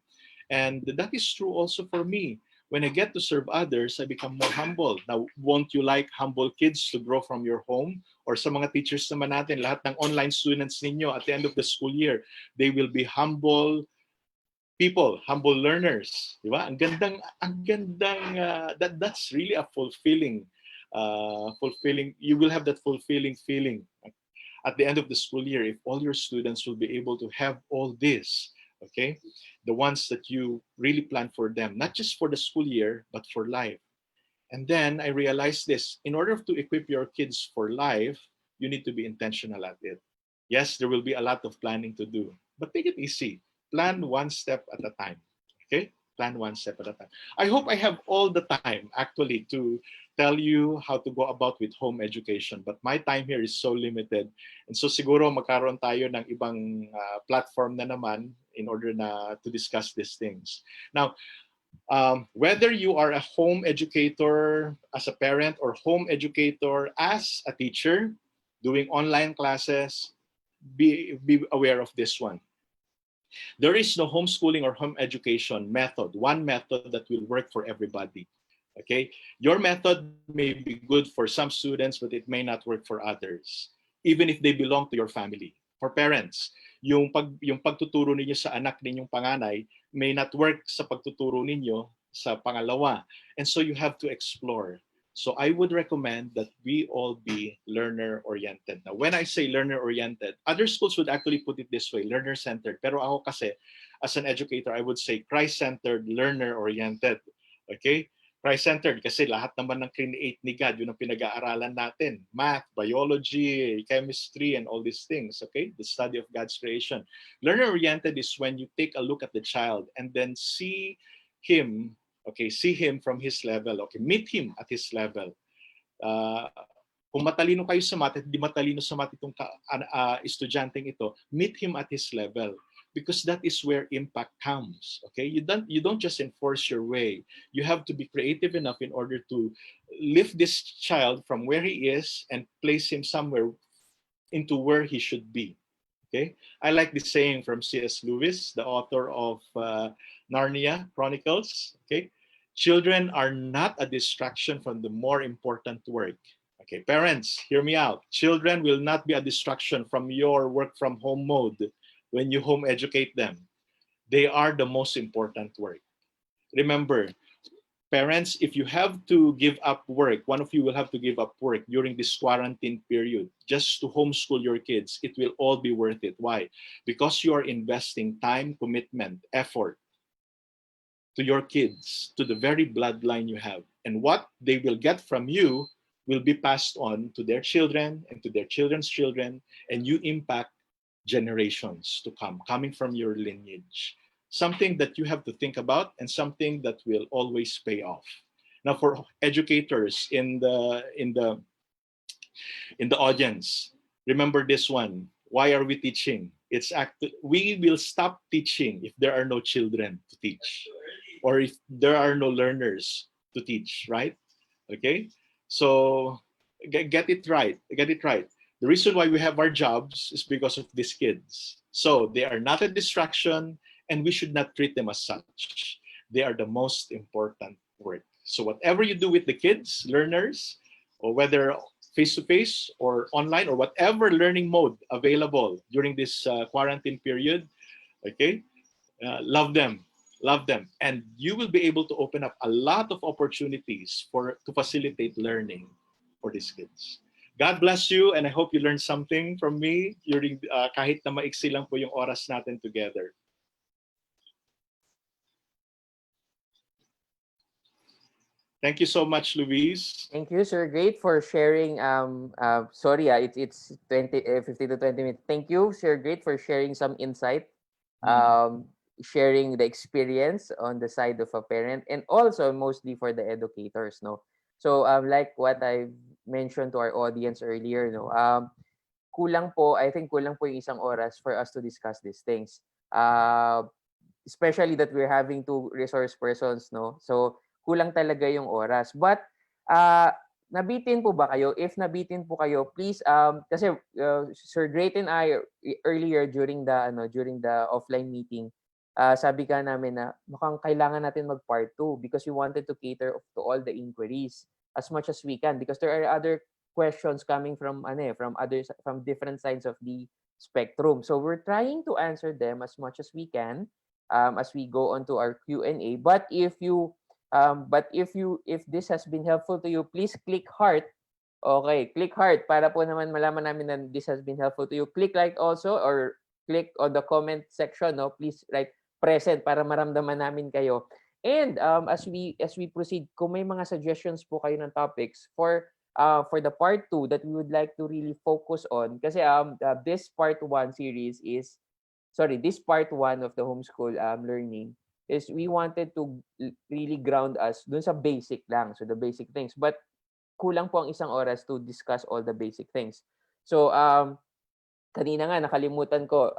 And that is true also for me. When I get to serve others, I become more humble. Now, won't you like humble kids to grow from your home? Or sa mga teachers naman natin, lahat ng online students ninyo at the end of the school year, they will be humble people, humble learners, di ba? That's really a fulfilling. You will have that fulfilling feeling at the end of the school year if all your students will be able to have all this. Okay, the ones that you really plan for them, not just for the school year, but for life. And then I realized this: in order to equip your kids for life, you need to be intentional at it. Yes, there will be a lot of planning to do, but take it easy. Plan one step at a time. Okay? Plan one step at a time. I hope I have all the time actually to tell you how to go about with home education, but my time here is so limited. And so siguro magkaroon tayo ng ibang platform na naman in order na to discuss these things. Now, whether you are a home educator as a parent or home educator as a teacher doing online classes, be aware of this one. There is no homeschooling or home education method, one method that will work for everybody. Okay? Your method may be good for some students, but it may not work for others, even if they belong to your family. For parents, yung pagtuturo ninyo sa anak ninyong panganay may not work sa pagtuturo ninyo sa pangalawa. And so you have to explore. So I would recommend that we all be learner-oriented. Now, when I say learner-oriented, other schools would actually put it this way, learner-centered. Pero ako kasi, as an educator, I would say Christ-centered, learner-oriented. Okay? Christ-centered kasi lahat naman ng create ni God, yun ang pinag-aaralan natin. Math, biology, chemistry, and all these things. Okay? The study of God's creation. Learner-oriented is when you take a look at the child and then see him from his level. Okay, meet him at his level. Kung matalino kayo sa math at di matalino sa math itong estudyanteng ito, meet him at his level, because that is where impact comes. Okay, you don't just enforce your way. You have to be creative enough in order to lift this child from where he is and place him somewhere into where he should be. Okay, I like this saying from C.S. Lewis, the author of Narnia Chronicles. Okay, children are not a distraction from the more important work. Okay, parents, hear me out. Children will not be a distraction from your work from home mode when you home educate them. They are the most important work. Remember, parents, if you have to give up work, one of you will have to give up work during this quarantine period just to homeschool your kids. It will all be worth it. Why? Because you are investing time, commitment, effort to your kids, to the very bloodline you have. And what they will get from you will be passed on to their children and to their children's children, and you impact generations to come, coming from your lineage. Something that you have to think about and something that will always pay off. Now, for educators in the audience, remember this one. Why are we teaching? We will stop teaching if there are no children to teach, or if there are no learners to teach, right? Okay, so get it right. Get it right. The reason why we have our jobs is because of these kids. So they are not a distraction, and we should not treat them as such. They are the most important work. So whatever you do with the kids, learners, or whether face-to-face or online or whatever learning mode available during this quarantine period, okay, love them, and you will be able to open up a lot of opportunities to facilitate learning for these kids. God bless you, and I hope you learned something from me during kahit na maiksi lang po yung oras natin together. Thank you so much, Luis. Thank you, sir. Great for sharing. Sorry, it's 15 to 20 minutes. Thank you, sir. Great for sharing some insight, sharing the experience on the side of a parent, and also mostly for the educators. No, so like what I mentioned to our audience earlier, no, kulang po. I think kulang po yung isang oras for us to discuss these things. Especially that we're having two resource persons, no. So kulang talaga yung oras. But nabitin po ba kayo? If nabitin po kayo, please kasi Sir Great and I earlier during the offline meeting, sabi ka namin na mukhang kailangan natin mag-part 2 because we wanted to cater to all the inquiries as much as we can because there are other questions coming from from different sides of the spectrum. So we're trying to answer them as much as we can as we go on to our Q&A. But if this has been helpful to you, please click heart. Okay, click heart para po naman malaman namin na this has been helpful to you. Click like also or click on the comment section, no? Please write present para maramdaman namin kayo. And as we proceed, kung may mga suggestions po kayo ng topics for the part 2 that we would like to really focus on kasi this part 1 series is this part 1 of the homeschool learning is we wanted to really ground us dun sa basic lang, so the basic things, but kulang po ang isang oras to discuss all the basic things. So kanina nga nakalimutan ko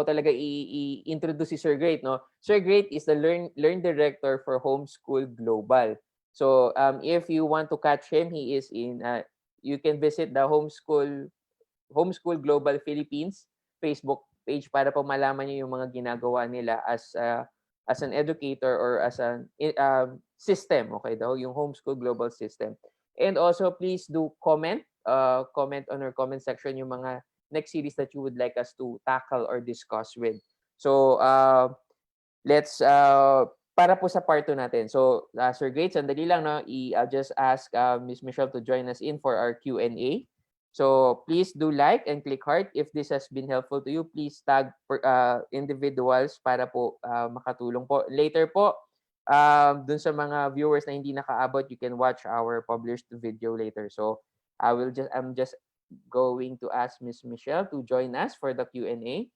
talaga i-introduce si Sir Great, no? Sir Great is the learn director for Homeschool Global. So if you want to catch him, he is in you can visit the Homeschool Global Philippines Facebook page para po malaman niyo yung mga ginagawa nila as an educator or as an system, okay daw, yung Homeschool Global System. And also please do comment on our comment section yung mga next series that you would like us to tackle or discuss with. So let's para po sa part 2 natin. So Sir Great, sandali lang, no? I'll just ask Miss Michelle to join us in for our Q&A. So please do like and click heart if this has been helpful to you. Please tag individuals para po makatulong po. Later po, dun sa mga viewers na hindi nakaabot, you can watch our published video later. So I'm just going to ask Miss Michelle to join us for the Q&A.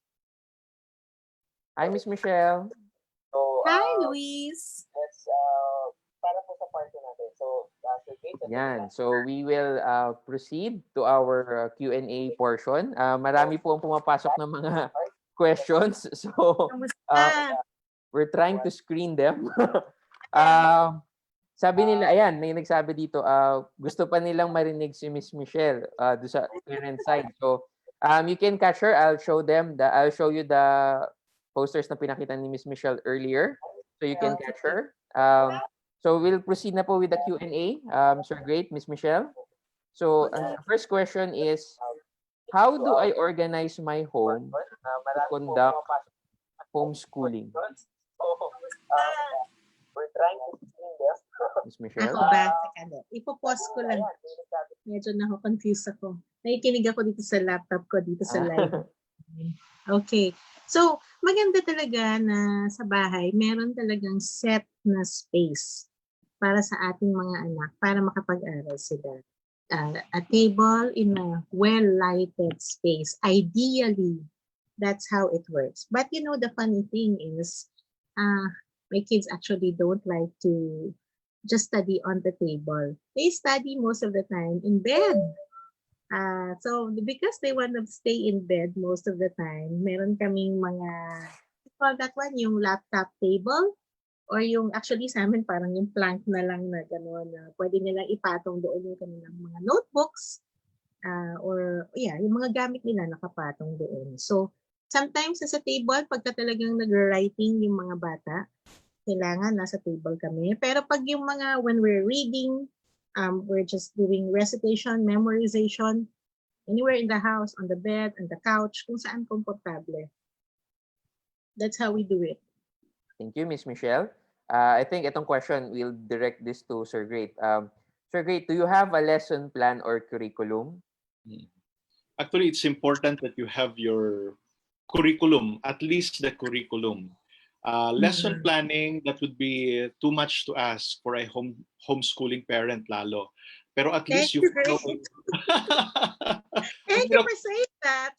Hi, Miss Michelle. So, Hi, Luis. Let's para po sa part natin. So, yan. So, we will proceed to our Q&A portion. Marami po ang pumapasok ng mga questions. So, we're trying to screen them. Sabi nila, ayan, may nagsabi dito, gusto pa nilang marinig si Miss Michelle do sa parent side. So, you can catch her. I'll show you the posters na pinakita ni Miss Michelle earlier. So, you can catch her. So, we'll proceed na po with the Q&A. Sir Great, Miss Michelle. So, first question is, how do I organize my home to conduct homeschooling? We're trying to screen them. Miss Michelle? Ako ba? Ipo-pause ko lang. Medyo confused ako. Nakikinig ako dito sa laptop ko, dito sa live. Okay. So, maganda talaga na sa bahay, meron talagang set na space para sa ating mga anak para makapag-aral sila. A table in a well-lighted space. Ideally, that's how it works. But you know, the funny thing is, my kids actually don't like to just study on the table. They study most of the time in bed. So because they want to stay in bed most of the time, meron kaming mga, call that one, yung laptop table, or yung actually sa amin parang yung plank na lang na gano'n, na pwede nilang ipatong doon yung kanilang mga notebooks, or yung mga gamit nila nakapatong doon. So sometimes sa table, pagka talagang nag-writing yung mga bata, kailangan nasa table kami. Pero pag yung mga, when we're reading, we're just doing recitation, memorization, anywhere in the house, on the bed, on the couch, kung saan komportable. That's how we do it. Thank you, Miss Michelle. I think itong question, we'll direct this to Sir Great. Sir Great, do you have a lesson plan or curriculum? Actually, it's important that you have your curriculum, at least the curriculum. Lesson planning, that would be too much to ask for a homeschooling parent lalo. Pero at least you know. Thank you for saying that.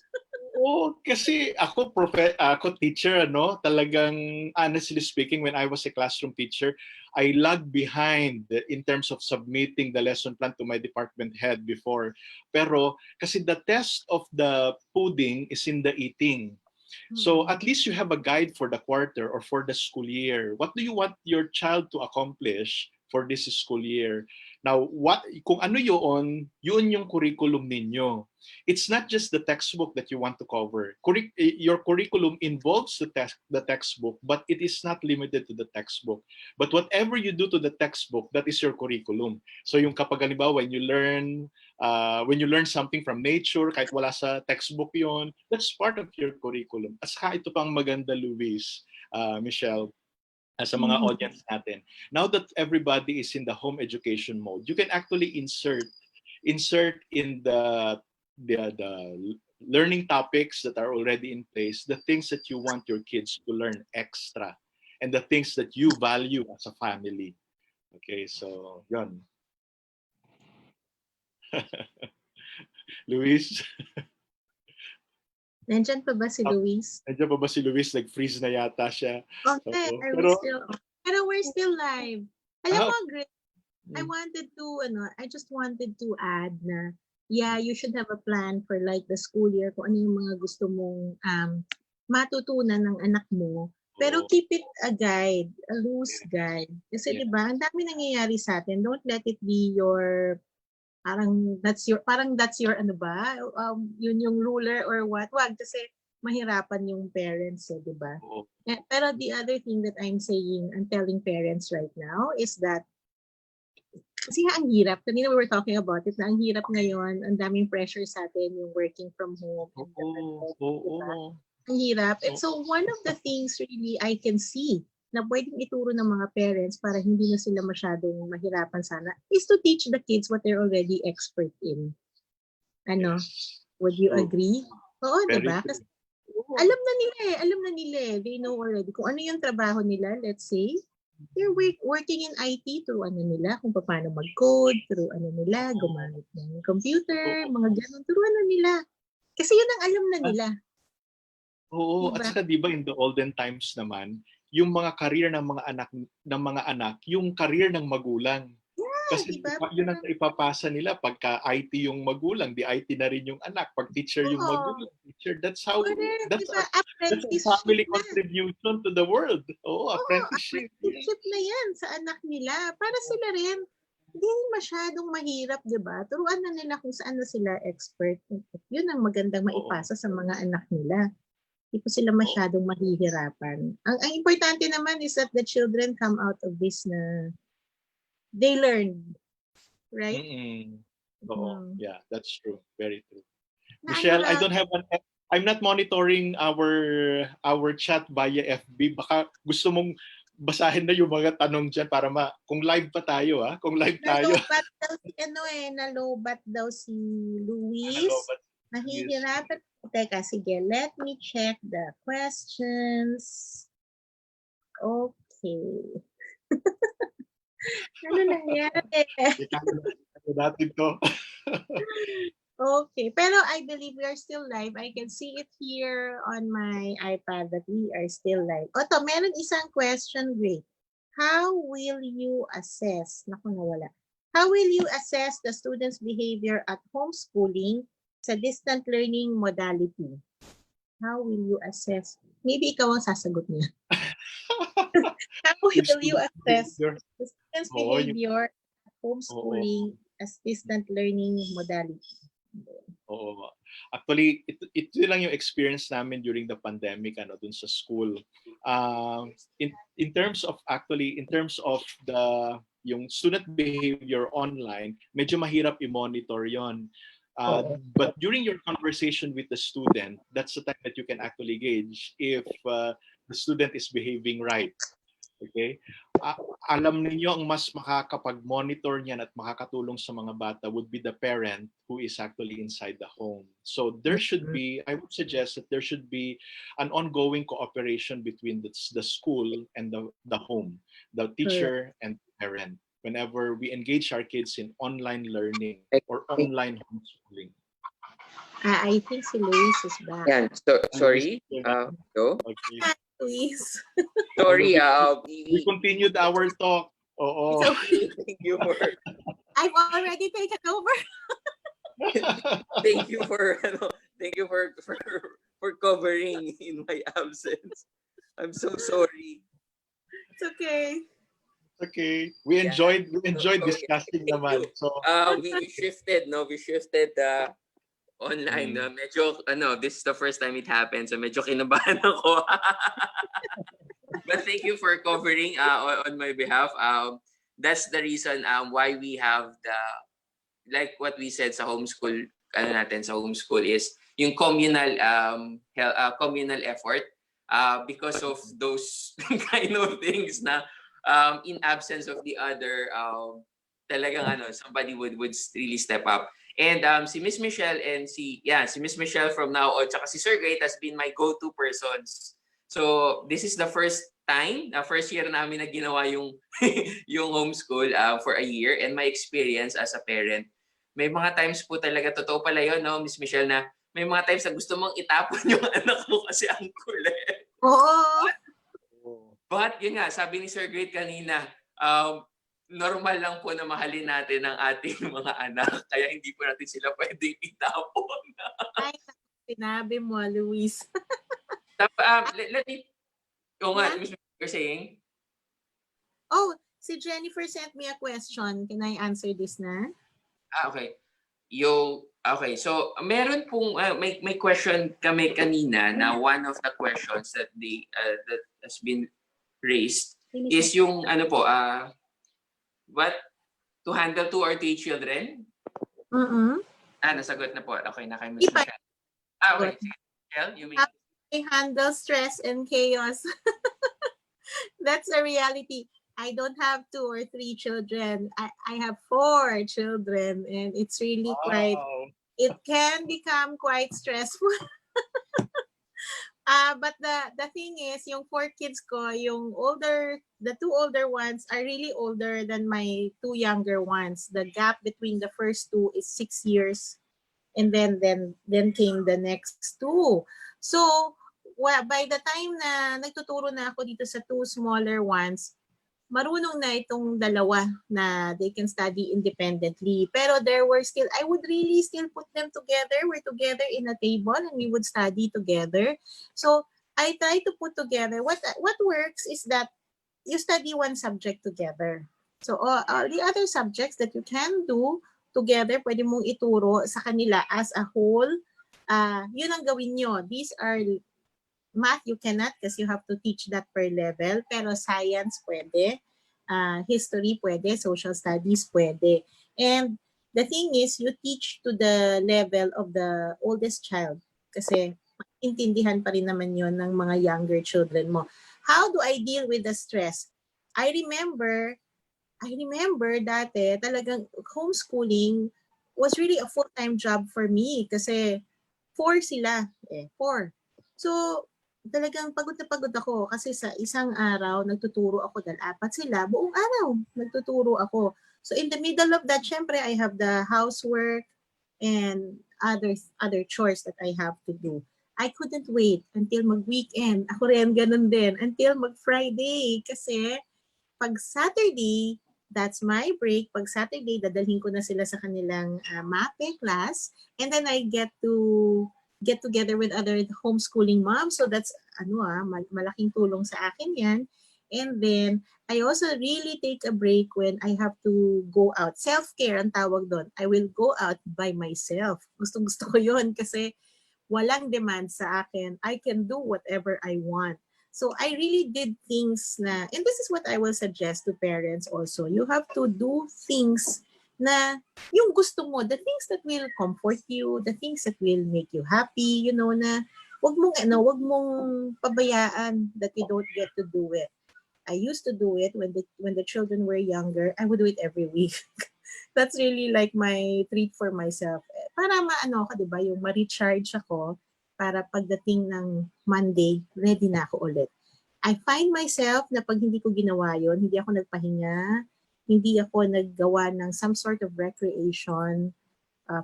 Oh, kasi ako teacher, no? Talagang honestly speaking, when I was a classroom teacher, I lagged behind in terms of submitting the lesson plan to my department head before. Pero kasi the test of the pudding is in the eating. So at least you have a guide for the quarter or for the school year. What do you want your child to accomplish for this school year. Now, kung ano yun yung curriculum ninyo. It's not just the textbook that you want to cover. Your curriculum involves the textbook, but it is not limited to the textbook. But whatever you do to the textbook, that is your curriculum. So yung kapag halimbawa, when you learn something from nature, kahit wala sa textbook yon, that's part of your curriculum. At saka ito pang maganda, Luis, Michelle, sa mga audience natin. Now that everybody is in the home education mode, you can actually insert in the learning topics that are already in place, the things that you want your kids to learn extra, and the things that you value as a family. Okay, so yun. Luis? Nandyan pa ba si Luis? Nandiyan pa ba si Luis? Nag-freeze na yata siya. Okay, pero we're still live. Alam mo, Grace, I just wanted to add na, yeah, you should have a plan for like the school year, kung ano yung mga gusto mong matutunan ng anak mo. Pero keep it a guide, a loose guide. Kasi diba, ang dami nangyayari sa atin. Don't let it be your parang that's your ano ba? Yun yung ruler or what? Wag, kasi mahirapan yung parents, di ba? Pero the other thing that I'm telling parents right now is that kasi ang hirap. Kanina we were talking about it, na ang hirap ngayon, ang daming pressure sa atin, yung working from home. Diba? Ang hirap. And so one of the things really I can see na pwedeng ituro ng mga parents para hindi na sila masyadong mahirapan sana is to teach the kids what they're already expert in. Ano? Would you agree? Oo, diba? Kasi alam na nila eh. They know already kung ano yung trabaho nila, let's say. They're working in IT through ano nila, kung paano mag-code, through ano nila, gumamit ng computer, mga ganun. Turuan na nila. Kasi yun ang alam na nila. Oo, diba? At saka diba in the olden times naman, yung mga career ng mga anak, yung career ng magulang. Kasi diba? Yun ang ipapasa nila pagka IT yung magulang, di IT na rin yung anak. Pag teacher yung magulang, teacher, that's how diba? that's a family contribution to the world. Apprenticeship. Apprenticeship na yan sa anak nila. Para sila rin, hindi masyadong mahirap, di ba? Turuan na nila kung saan na sila expert. Yun ang magandang maipasa sa mga anak nila. Hindi po sila masyadong mahihirapan. Ang importante naman is that the children come out of this na they learned. Right? Yeah, that's true. Very true. Michelle, I'm not monitoring our chat via FB. Baka gusto mong basahin na yung mga tanong dyan para kung live pa tayo, kung live tayo. Nalobat daw si Luis. Nahihirapan. Teka, sige. Let me check the questions. Okay. Ano nangyari? Natin to. Okay. Pero I believe we are still live. I can see it here on my iPad that we are still live. Oto, meron isang question, Great. How will you assess? Naku, nawala. How will you assess the student's behavior at homeschooling sa distant learning modality? How will you assess? Maybe ikaw ang sasagot niya. How will you assess the student's behavior at homeschooling as distant learning modality? Oo. Actually, ito lang yung experience namin during the pandemic dun sa school. In terms of yung student behavior online, medyo mahirap i-monitor yon. But during your conversation with the student, that's the time that you can actually gauge if the student is behaving right. Okay? Alam ninyo, ang mas makakapag-monitor niyan at makakatulong sa mga bata would be the parent who is actually inside the home. So there should be, I would suggest that there should be an ongoing cooperation between the school and the home, the teacher and the parent, whenever we engage our kids in online learning or online homeschooling. I think si Luis is back. Yan. Sorry. Go. Okay. Luis. Sorry. We continued our talk. Oo. It's okay. Thank you for I've already taken over. thank you for covering in my absence. I'm so sorry. It's okay. Okay. We Yeah. enjoyed So, discussing thank naman. you. So We shifted, no? We shifted online. Medyo, this is the first time it happened, so medyo kinabahan ako. But thank you for covering on my behalf. That's the reason why we have the, like what we said sa homeschool, sa homeschool is yung communal effort because of those kind of things na in absence of the other talagang somebody would really step up. And si Miss Michelle and si Miss Michelle from now on, tsaka si Sir Great has been my go-to persons. So this is the first time, first year namin na ginawa yung yung homeschool for a year, and my experience as a parent. May mga times po talaga, totoo pala yun, no, Miss Michelle, na may mga times na gusto mong itapon yung anak mo kasi ang kulit. Oo. But yun nga, sabi ni Sir Great kanina, normal lang po na mahalin natin ang ating mga anak, kaya hindi po natin sila pwedeng itapon. Ay, sinabi mo, Luis. Let me, nga, Miss Michelle, you're saying? Oh, si Jennifer sent me a question. Can I answer this na? Okay. Okay, so meron pong may question kami kanina na one of the questions that that has been raised is yung what to handle 2 or 3 children? Nasagot na po. Okay, na kay Miss Michelle. Okay. Michelle, you mean I handle stress and chaos. That's a reality. I don't have 2 or 3 children. I have 4 children, and it's really quite, it can become quite stressful. But the thing is, yung 4 kids ko, the 2 older ones are really older than my 2 younger ones. The gap between the first 2 is 6 years, and then came the next 2. So, by the time na nagtuturo na ako dito sa 2 smaller ones, marunong na itong dalawa na they can study independently. Pero there were still, I would really still put them together. We're together in a table and we would study together. So I try to put together, what works is that you study one subject together. So all the other subjects that you can do together, pwede mong ituro sa kanila as a whole. Yun ang gawin nyo. These are math, you cannot because you have to teach that per level. Pero science, pwede. History, pwede. Social studies, pwede. And the thing is, you teach to the level of the oldest child. Kasi intindihan pa rin naman yon ng mga younger children mo. How do I deal with the stress? I remember dati talagang homeschooling was really a full-time job for me kasi 4 sila. 4. So, talagang pagod na pagod ako kasi sa isang araw nagtuturo ako dahil 4 sila, buong araw nagtuturo ako. So in the middle of that, syempre I have the housework and other chores that I have to do. I couldn't wait until mag-weekend. Ako rin ganun din. Until mag-Friday kasi pag Saturday, that's my break. Pag Saturday, dadalhin ko na sila sa kanilang MAPE class, and then I get together with other homeschooling moms. So that's malaking tulong sa akin yan. And then I also really take a break when I have to go out. Self-care ang tawag doon. I will go out by myself. Gusto ko yun kasi walang demand sa akin. I can do whatever I want. So I really did things na, and this is what I will suggest to parents also. You have to do things na yung gusto mo, the things that will comfort you, the things that will make you happy, na wag mong pabayaan that you don't get to do it. I used to do it when the children were younger. I would do it every week. That's really like my treat for myself. Para diba, yung ma-recharge ako para pagdating ng Monday, ready na ako ulit. I find myself na pag hindi ko ginawa yon, hindi ako nagpahinga, hindi ako naggawa ng some sort of recreation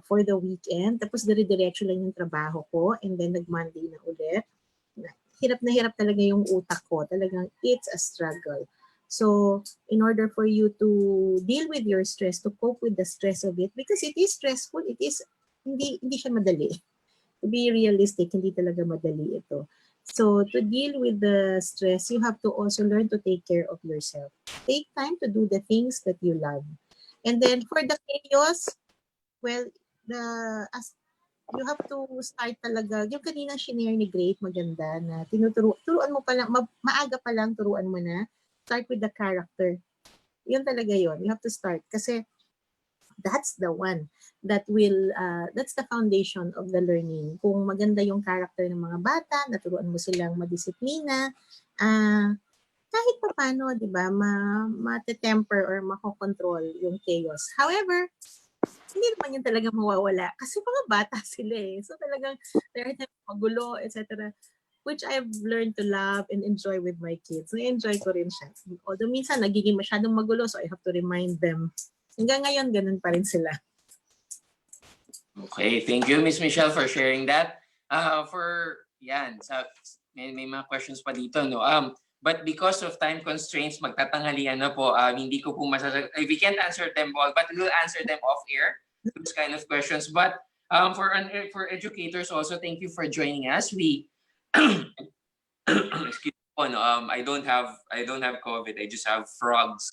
for the weekend. Tapos dire-diretso lang yung trabaho ko and then nag-Monday na ulit. Hirap na hirap talaga yung utak ko. Talagang it's a struggle. So in order for you to deal with your stress, to cope with the stress of it, because it is stressful, hindi siya madali. To be realistic, hindi talaga madali ito. So to deal with the stress, you have to also learn to take care of yourself. Take time to do the things that you love. And then for the chaos, well, the as you have to start talaga. Yung kanina shinare ni Great, maganda na turuan mo pa lang, maaga pa lang turuan mo na. Start with the character. Yun talaga yun. You have to start. Kasi that's the one that will, that's the foundation of the learning. Kung maganda yung character ng mga bata, naturuan mo silang madisiplina, kahit pa paano, di ba, mate-temper or makokontrol yung chaos. However, hindi naman yun talaga mawawala kasi mga bata sila eh. So talagang there are times magulo, etc. Which I've learned to love and enjoy with my kids. Na-enjoy ko rin siya. Although minsan nagiging masyadong magulo, so I have to remind them. Hanggang ngayon, ganun pa rin sila. Okay, thank you, Miss Michelle, for sharing that. May mga questions pa dito, no? But because of time constraints, magtatanghalian na po. Hindi ko po we can't answer them all, but we'll answer them off air. Those kind of questions. But for educators also, thank you for joining us. We excuse me po, no? I don't have COVID. I just have frogs.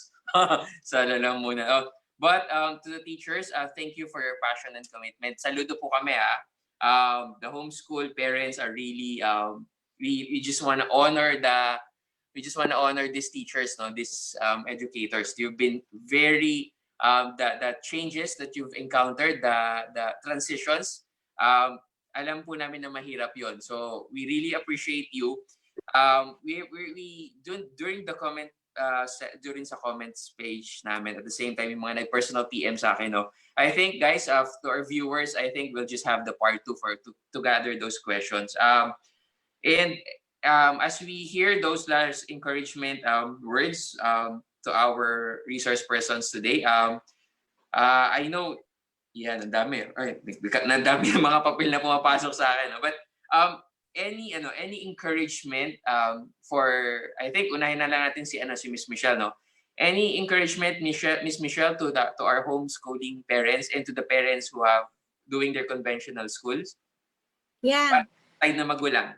Sana lang muna. But to the teachers, thank you for your passion and commitment. Saludo po kami the homeschool parents are really we just want to honor these teachers, no, these educators. You've been very the changes that you've encountered, the transitions. Alam po namin na mahirap yon. So we really appreciate you. During the comment during sa comments page namin, at the same time yung mga nag-personal PM sa akin, no, I think guys, to our viewers, I think we'll just have the part 2 to gather those questions. And as we hear those last encouragement words to our resource persons today, I know, yan, ang dami. Ang dami ng mga papel na pumapasok sa akin. No? But any encouragement for, I think unahin na lang natin si Miss Michelle, no? Any encouragement, Miss Michelle, to our homeschooling parents and to the parents who have doing their conventional schools? Yeah. Ay na magulang.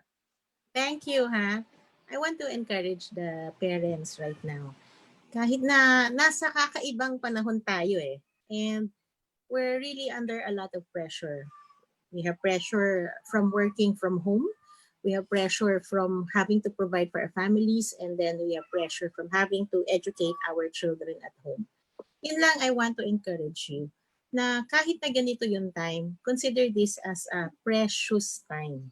Thank you, ha. I want to encourage the parents right now. Kahit na nasa kakaibang panahon tayo eh. And we're really under a lot of pressure. We have pressure from working from home. We have pressure from having to provide for our families, and then we have pressure from having to educate our children at home. Yun lang, I want to encourage you na kahit na ganito yung time, consider this as a precious time.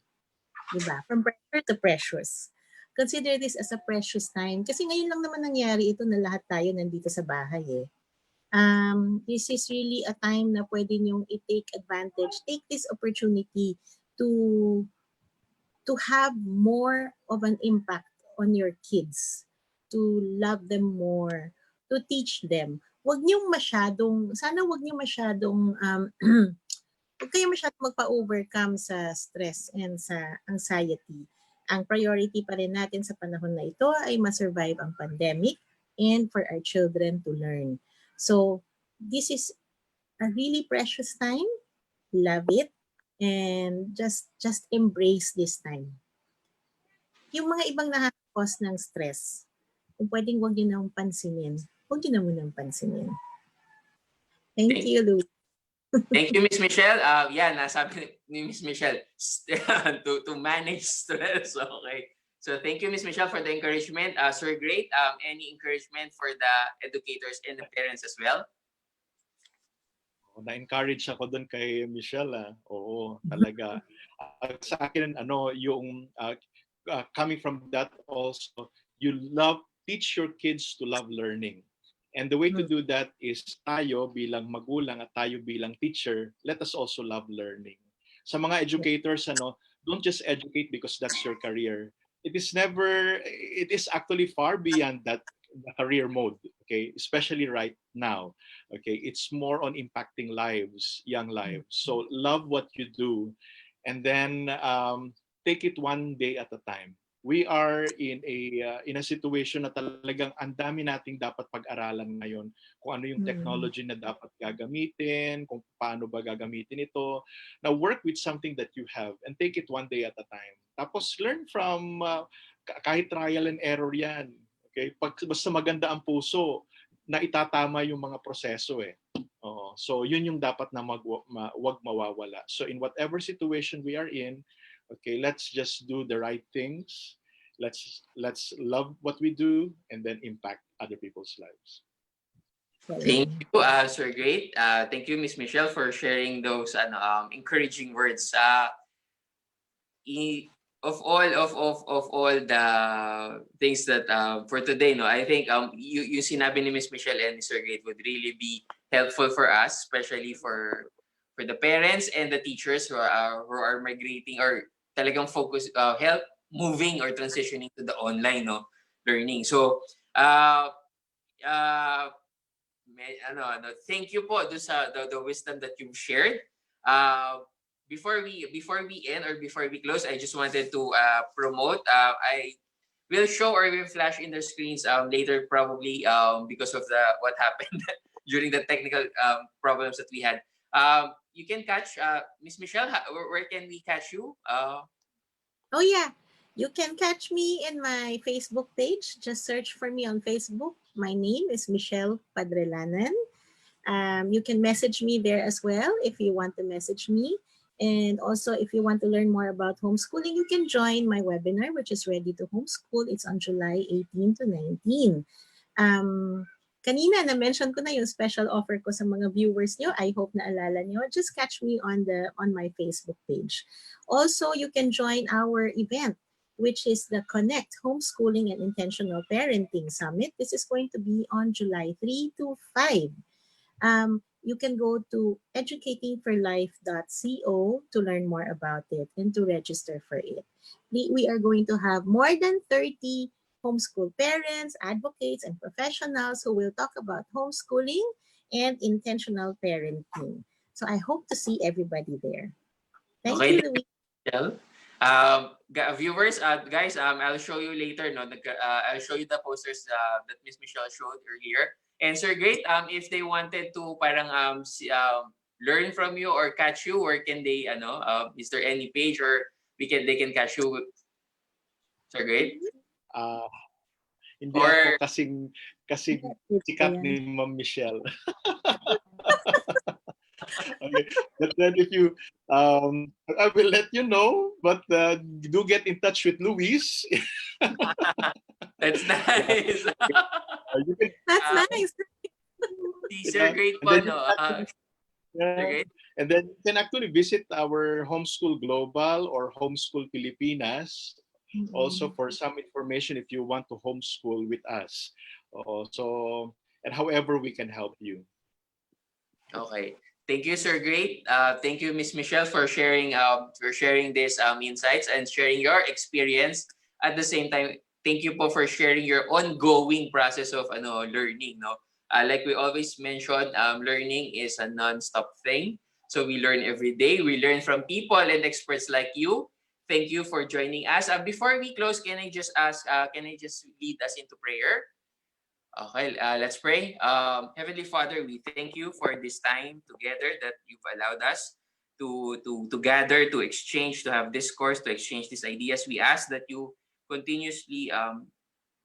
Diba? From pressure to precious. Consider this as a precious time. Kasi ngayon lang naman nangyari ito na lahat tayo nandito sa bahay eh. This is really a time na pwede niyong i-take advantage. Take this opportunity to have more of an impact on your kids, to love them more, to teach them. Wag niyo masyadong huwag kayo masyadong magpa-overcome sa stress and sa anxiety. Ang priority pa rin natin sa panahon na ito ay ma-survive ang pandemic and for our children to learn. So, this is a really precious time. Love it. And just embrace this time. Yung mga ibang nakaka-cause ng stress, kung pwedeng huwag nyo nang pansinin, huwag nyo na munang pansinin. Thank you, Louie. Thank you, Miss Michelle. Nasabi ni Miss Michelle to manage stress. Okay. So thank you, Miss Michelle, for the encouragement. Sir Great, any encouragement for the educators and the parents as well? Na-encourage ako doon kay Michelle. Oo, talaga. Sa akin, yung coming from that also, teach your kids to love learning. And the way to do that is tayo bilang magulang at tayo bilang teacher, let us also love learning. Sa mga educators, don't just educate because that's your career. It is actually far beyond that career mode, okay? Especially right now, okay? It's more on impacting lives, young lives. So love what you do, and then take it one day at a time. We are in a situation na talagang ang dami nating dapat pag-aralan ngayon. Kung ano yung technology na dapat gagamitin, kung paano ba gagamitin ito. Now work with something that you have and take it one day at a time. Tapos learn from kahit trial and error yan. Okay? Basta maganda ang puso, na itatama yung mga proseso eh. Oo. So yun yung dapat na wag mawawala. So in whatever situation we are in, okay, let's just do the right things. Let's love what we do and then impact other people's lives. Thank you, Sir Great. Thank you, Miss Michelle, for sharing those encouraging words. Of all the things that for today, no, I think you sinabi ni Miss Michelle and Sir Great would really be helpful for us, especially for the parents and the teachers who are migrating or talagang focus help moving or transitioning to the online learning. So thank you po do sa the wisdom that you've shared. Before we end or before we close, I just wanted to promote. I will show or will flash in the screens later, probably because of what happened during the technical problems that we had. You can catch Miss Michelle. Where can we catch you? Oh yeah, you can catch me in my Facebook page. Just search for me on Facebook. My name is Michelle Padrelanan. You can message me there as well if you want to message me. And also, if you want to learn more about homeschooling, you can join my webinar, which is Ready to Homeschool. It's on July 18 to 19. Kanina na-mention ko na yung special offer ko sa mga viewers nyo. I hope naalala nyo. Just catch me on my Facebook page. Also, you can join our event, which is the Connect Homeschooling and Intentional Parenting Summit. This is going to be on July 3 to 5. You can go to educatingforlife.co to learn more about it and to register for it. We are going to have more than 30 homeschool parents, advocates, and professionals who will talk about homeschooling and intentional parenting. So I hope to see everybody there. Thank you, Louis. Viewers, guys, I'll show you later. I'll show you the posters that Miss Michelle showed earlier. And Sir Great, if they wanted to parang learn from you or catch you, where can they is there any page or they can catch you, Sir Great? Hindi ako kasing sikat ni Ma'am Michelle. Okay. But then if you I will let you know, but do get in touch with Luis. That's nice. That's nice. Sir Great po, no? And then you can actually visit our Homeschool Global or Homeschool Pilipinas also for some information if you want to homeschool with us. And however we can help you. Okay. Thank you, Sir Great. Thank you, Miss Michelle, for sharing these insights and sharing your experience. At the same time, thank you po for sharing your ongoing process of learning. Like we always mention, learning is a non-stop thing. So we learn every day. We learn from people and experts like you. Thank you for joining us. Before we close, can I just lead us into prayer? Okay, let's pray. Heavenly Father, we thank you for this time together that you've allowed us to gather, to exchange, to have discourse, to exchange these ideas. We ask that you continuously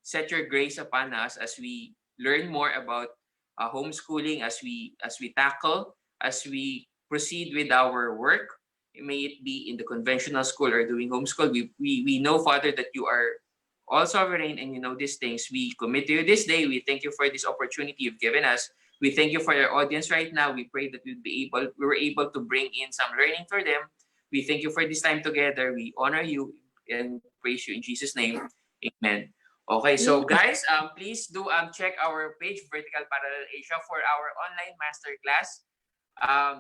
set your grace upon us as we learn more about homeschooling, as we tackle, as we proceed with our work. May it be in the conventional school or doing homeschool. We know, Father, that you are all sovereign and you know these things. We commit to you this day. We thank you for this opportunity you've given us. We thank you for your audience right now. We pray that we were able to bring in some learning for them. We thank you for this time together. We honor you and praise you in Jesus' name. Amen. Okay, so guys, please do check our page, Vertical Parallel Asia, for our online masterclass.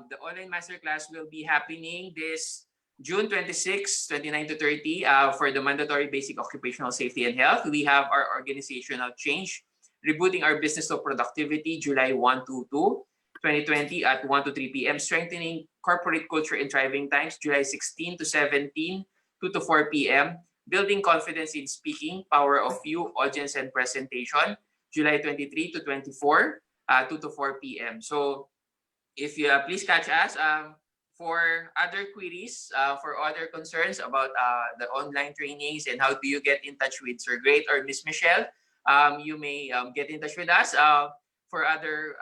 The online masterclass will be happening this June 26, 29 to 30 for the mandatory basic occupational safety and health. We have our organizational change, rebooting our business of productivity, July 1 to 2, 2020 at 1 to 3 p.m. Strengthening corporate culture in thriving times, July 16 to 17, 2 to 4 p.m. Building confidence in speaking, power of you, audience and presentation, July 23 to 24, 2 to 4 p.m. So if you please catch us for other queries, for other concerns about the online trainings and how do you get in touch with Sir Great or Miss Michelle, you may get in touch with us for other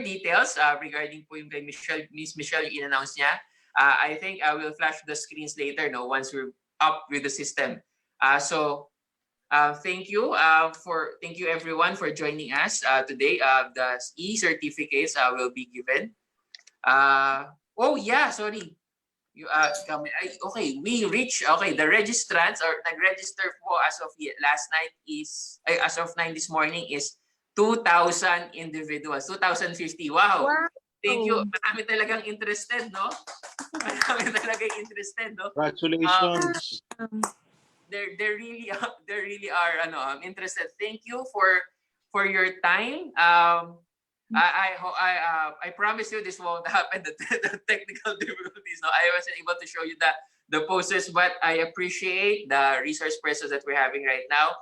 details regarding po yung kay Miss Michelle yung in-announce niya. I think I will flash the screens later, no, once we're up with the system. Thank you everyone for joining us today. The e-certificates will be given. Oh yeah, sorry. We reach the registrants or nag-register po as of last night is as of 9 this morning is 2,000 individuals, 2,050. Wow. Thank you. Marami talagang interested, no? Marami talagang interested, no? Congratulations. They really are interested. Thank you for your time. I promise you this won't happen. The technical difficulties. No, I wasn't able to show you the posters, but I appreciate the resource persons that we're having right now.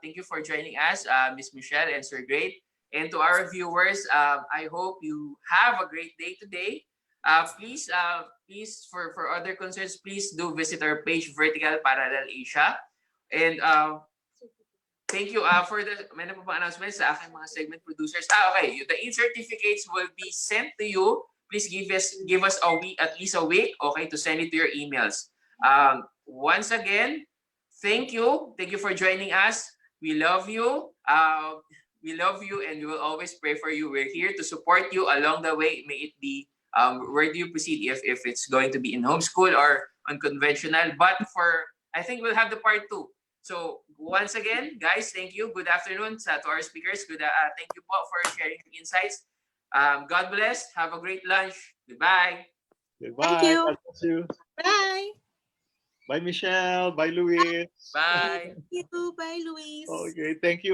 Thank you for joining us, Miss Michelle and Sir Great, and to our viewers. I hope you have a great day today. Please, for other concerns, please do visit our page, Vertical Parallel Asia. And thank you for the announcements sa aking mga segment producers. Okay, the e-certificates will be sent to you. Please give us a week, at least a week, okay, to send it to your emails. Once again, thank you for joining us. We love you. We love you, and we will always pray for you. We're here to support you along the way. May it be where do you proceed if it's going to be in homeschool or unconventional. But I think we'll have the part 2. So once again, guys, thank you. Good afternoon to our speakers. Thank you po for sharing your insights. God bless. Have a great lunch. Goodbye. Goodbye. Thank you. God bless you. Bye. Bye, Michelle. Bye, Luis. Bye. Thank you. Bye, Luis. Okay, thank you.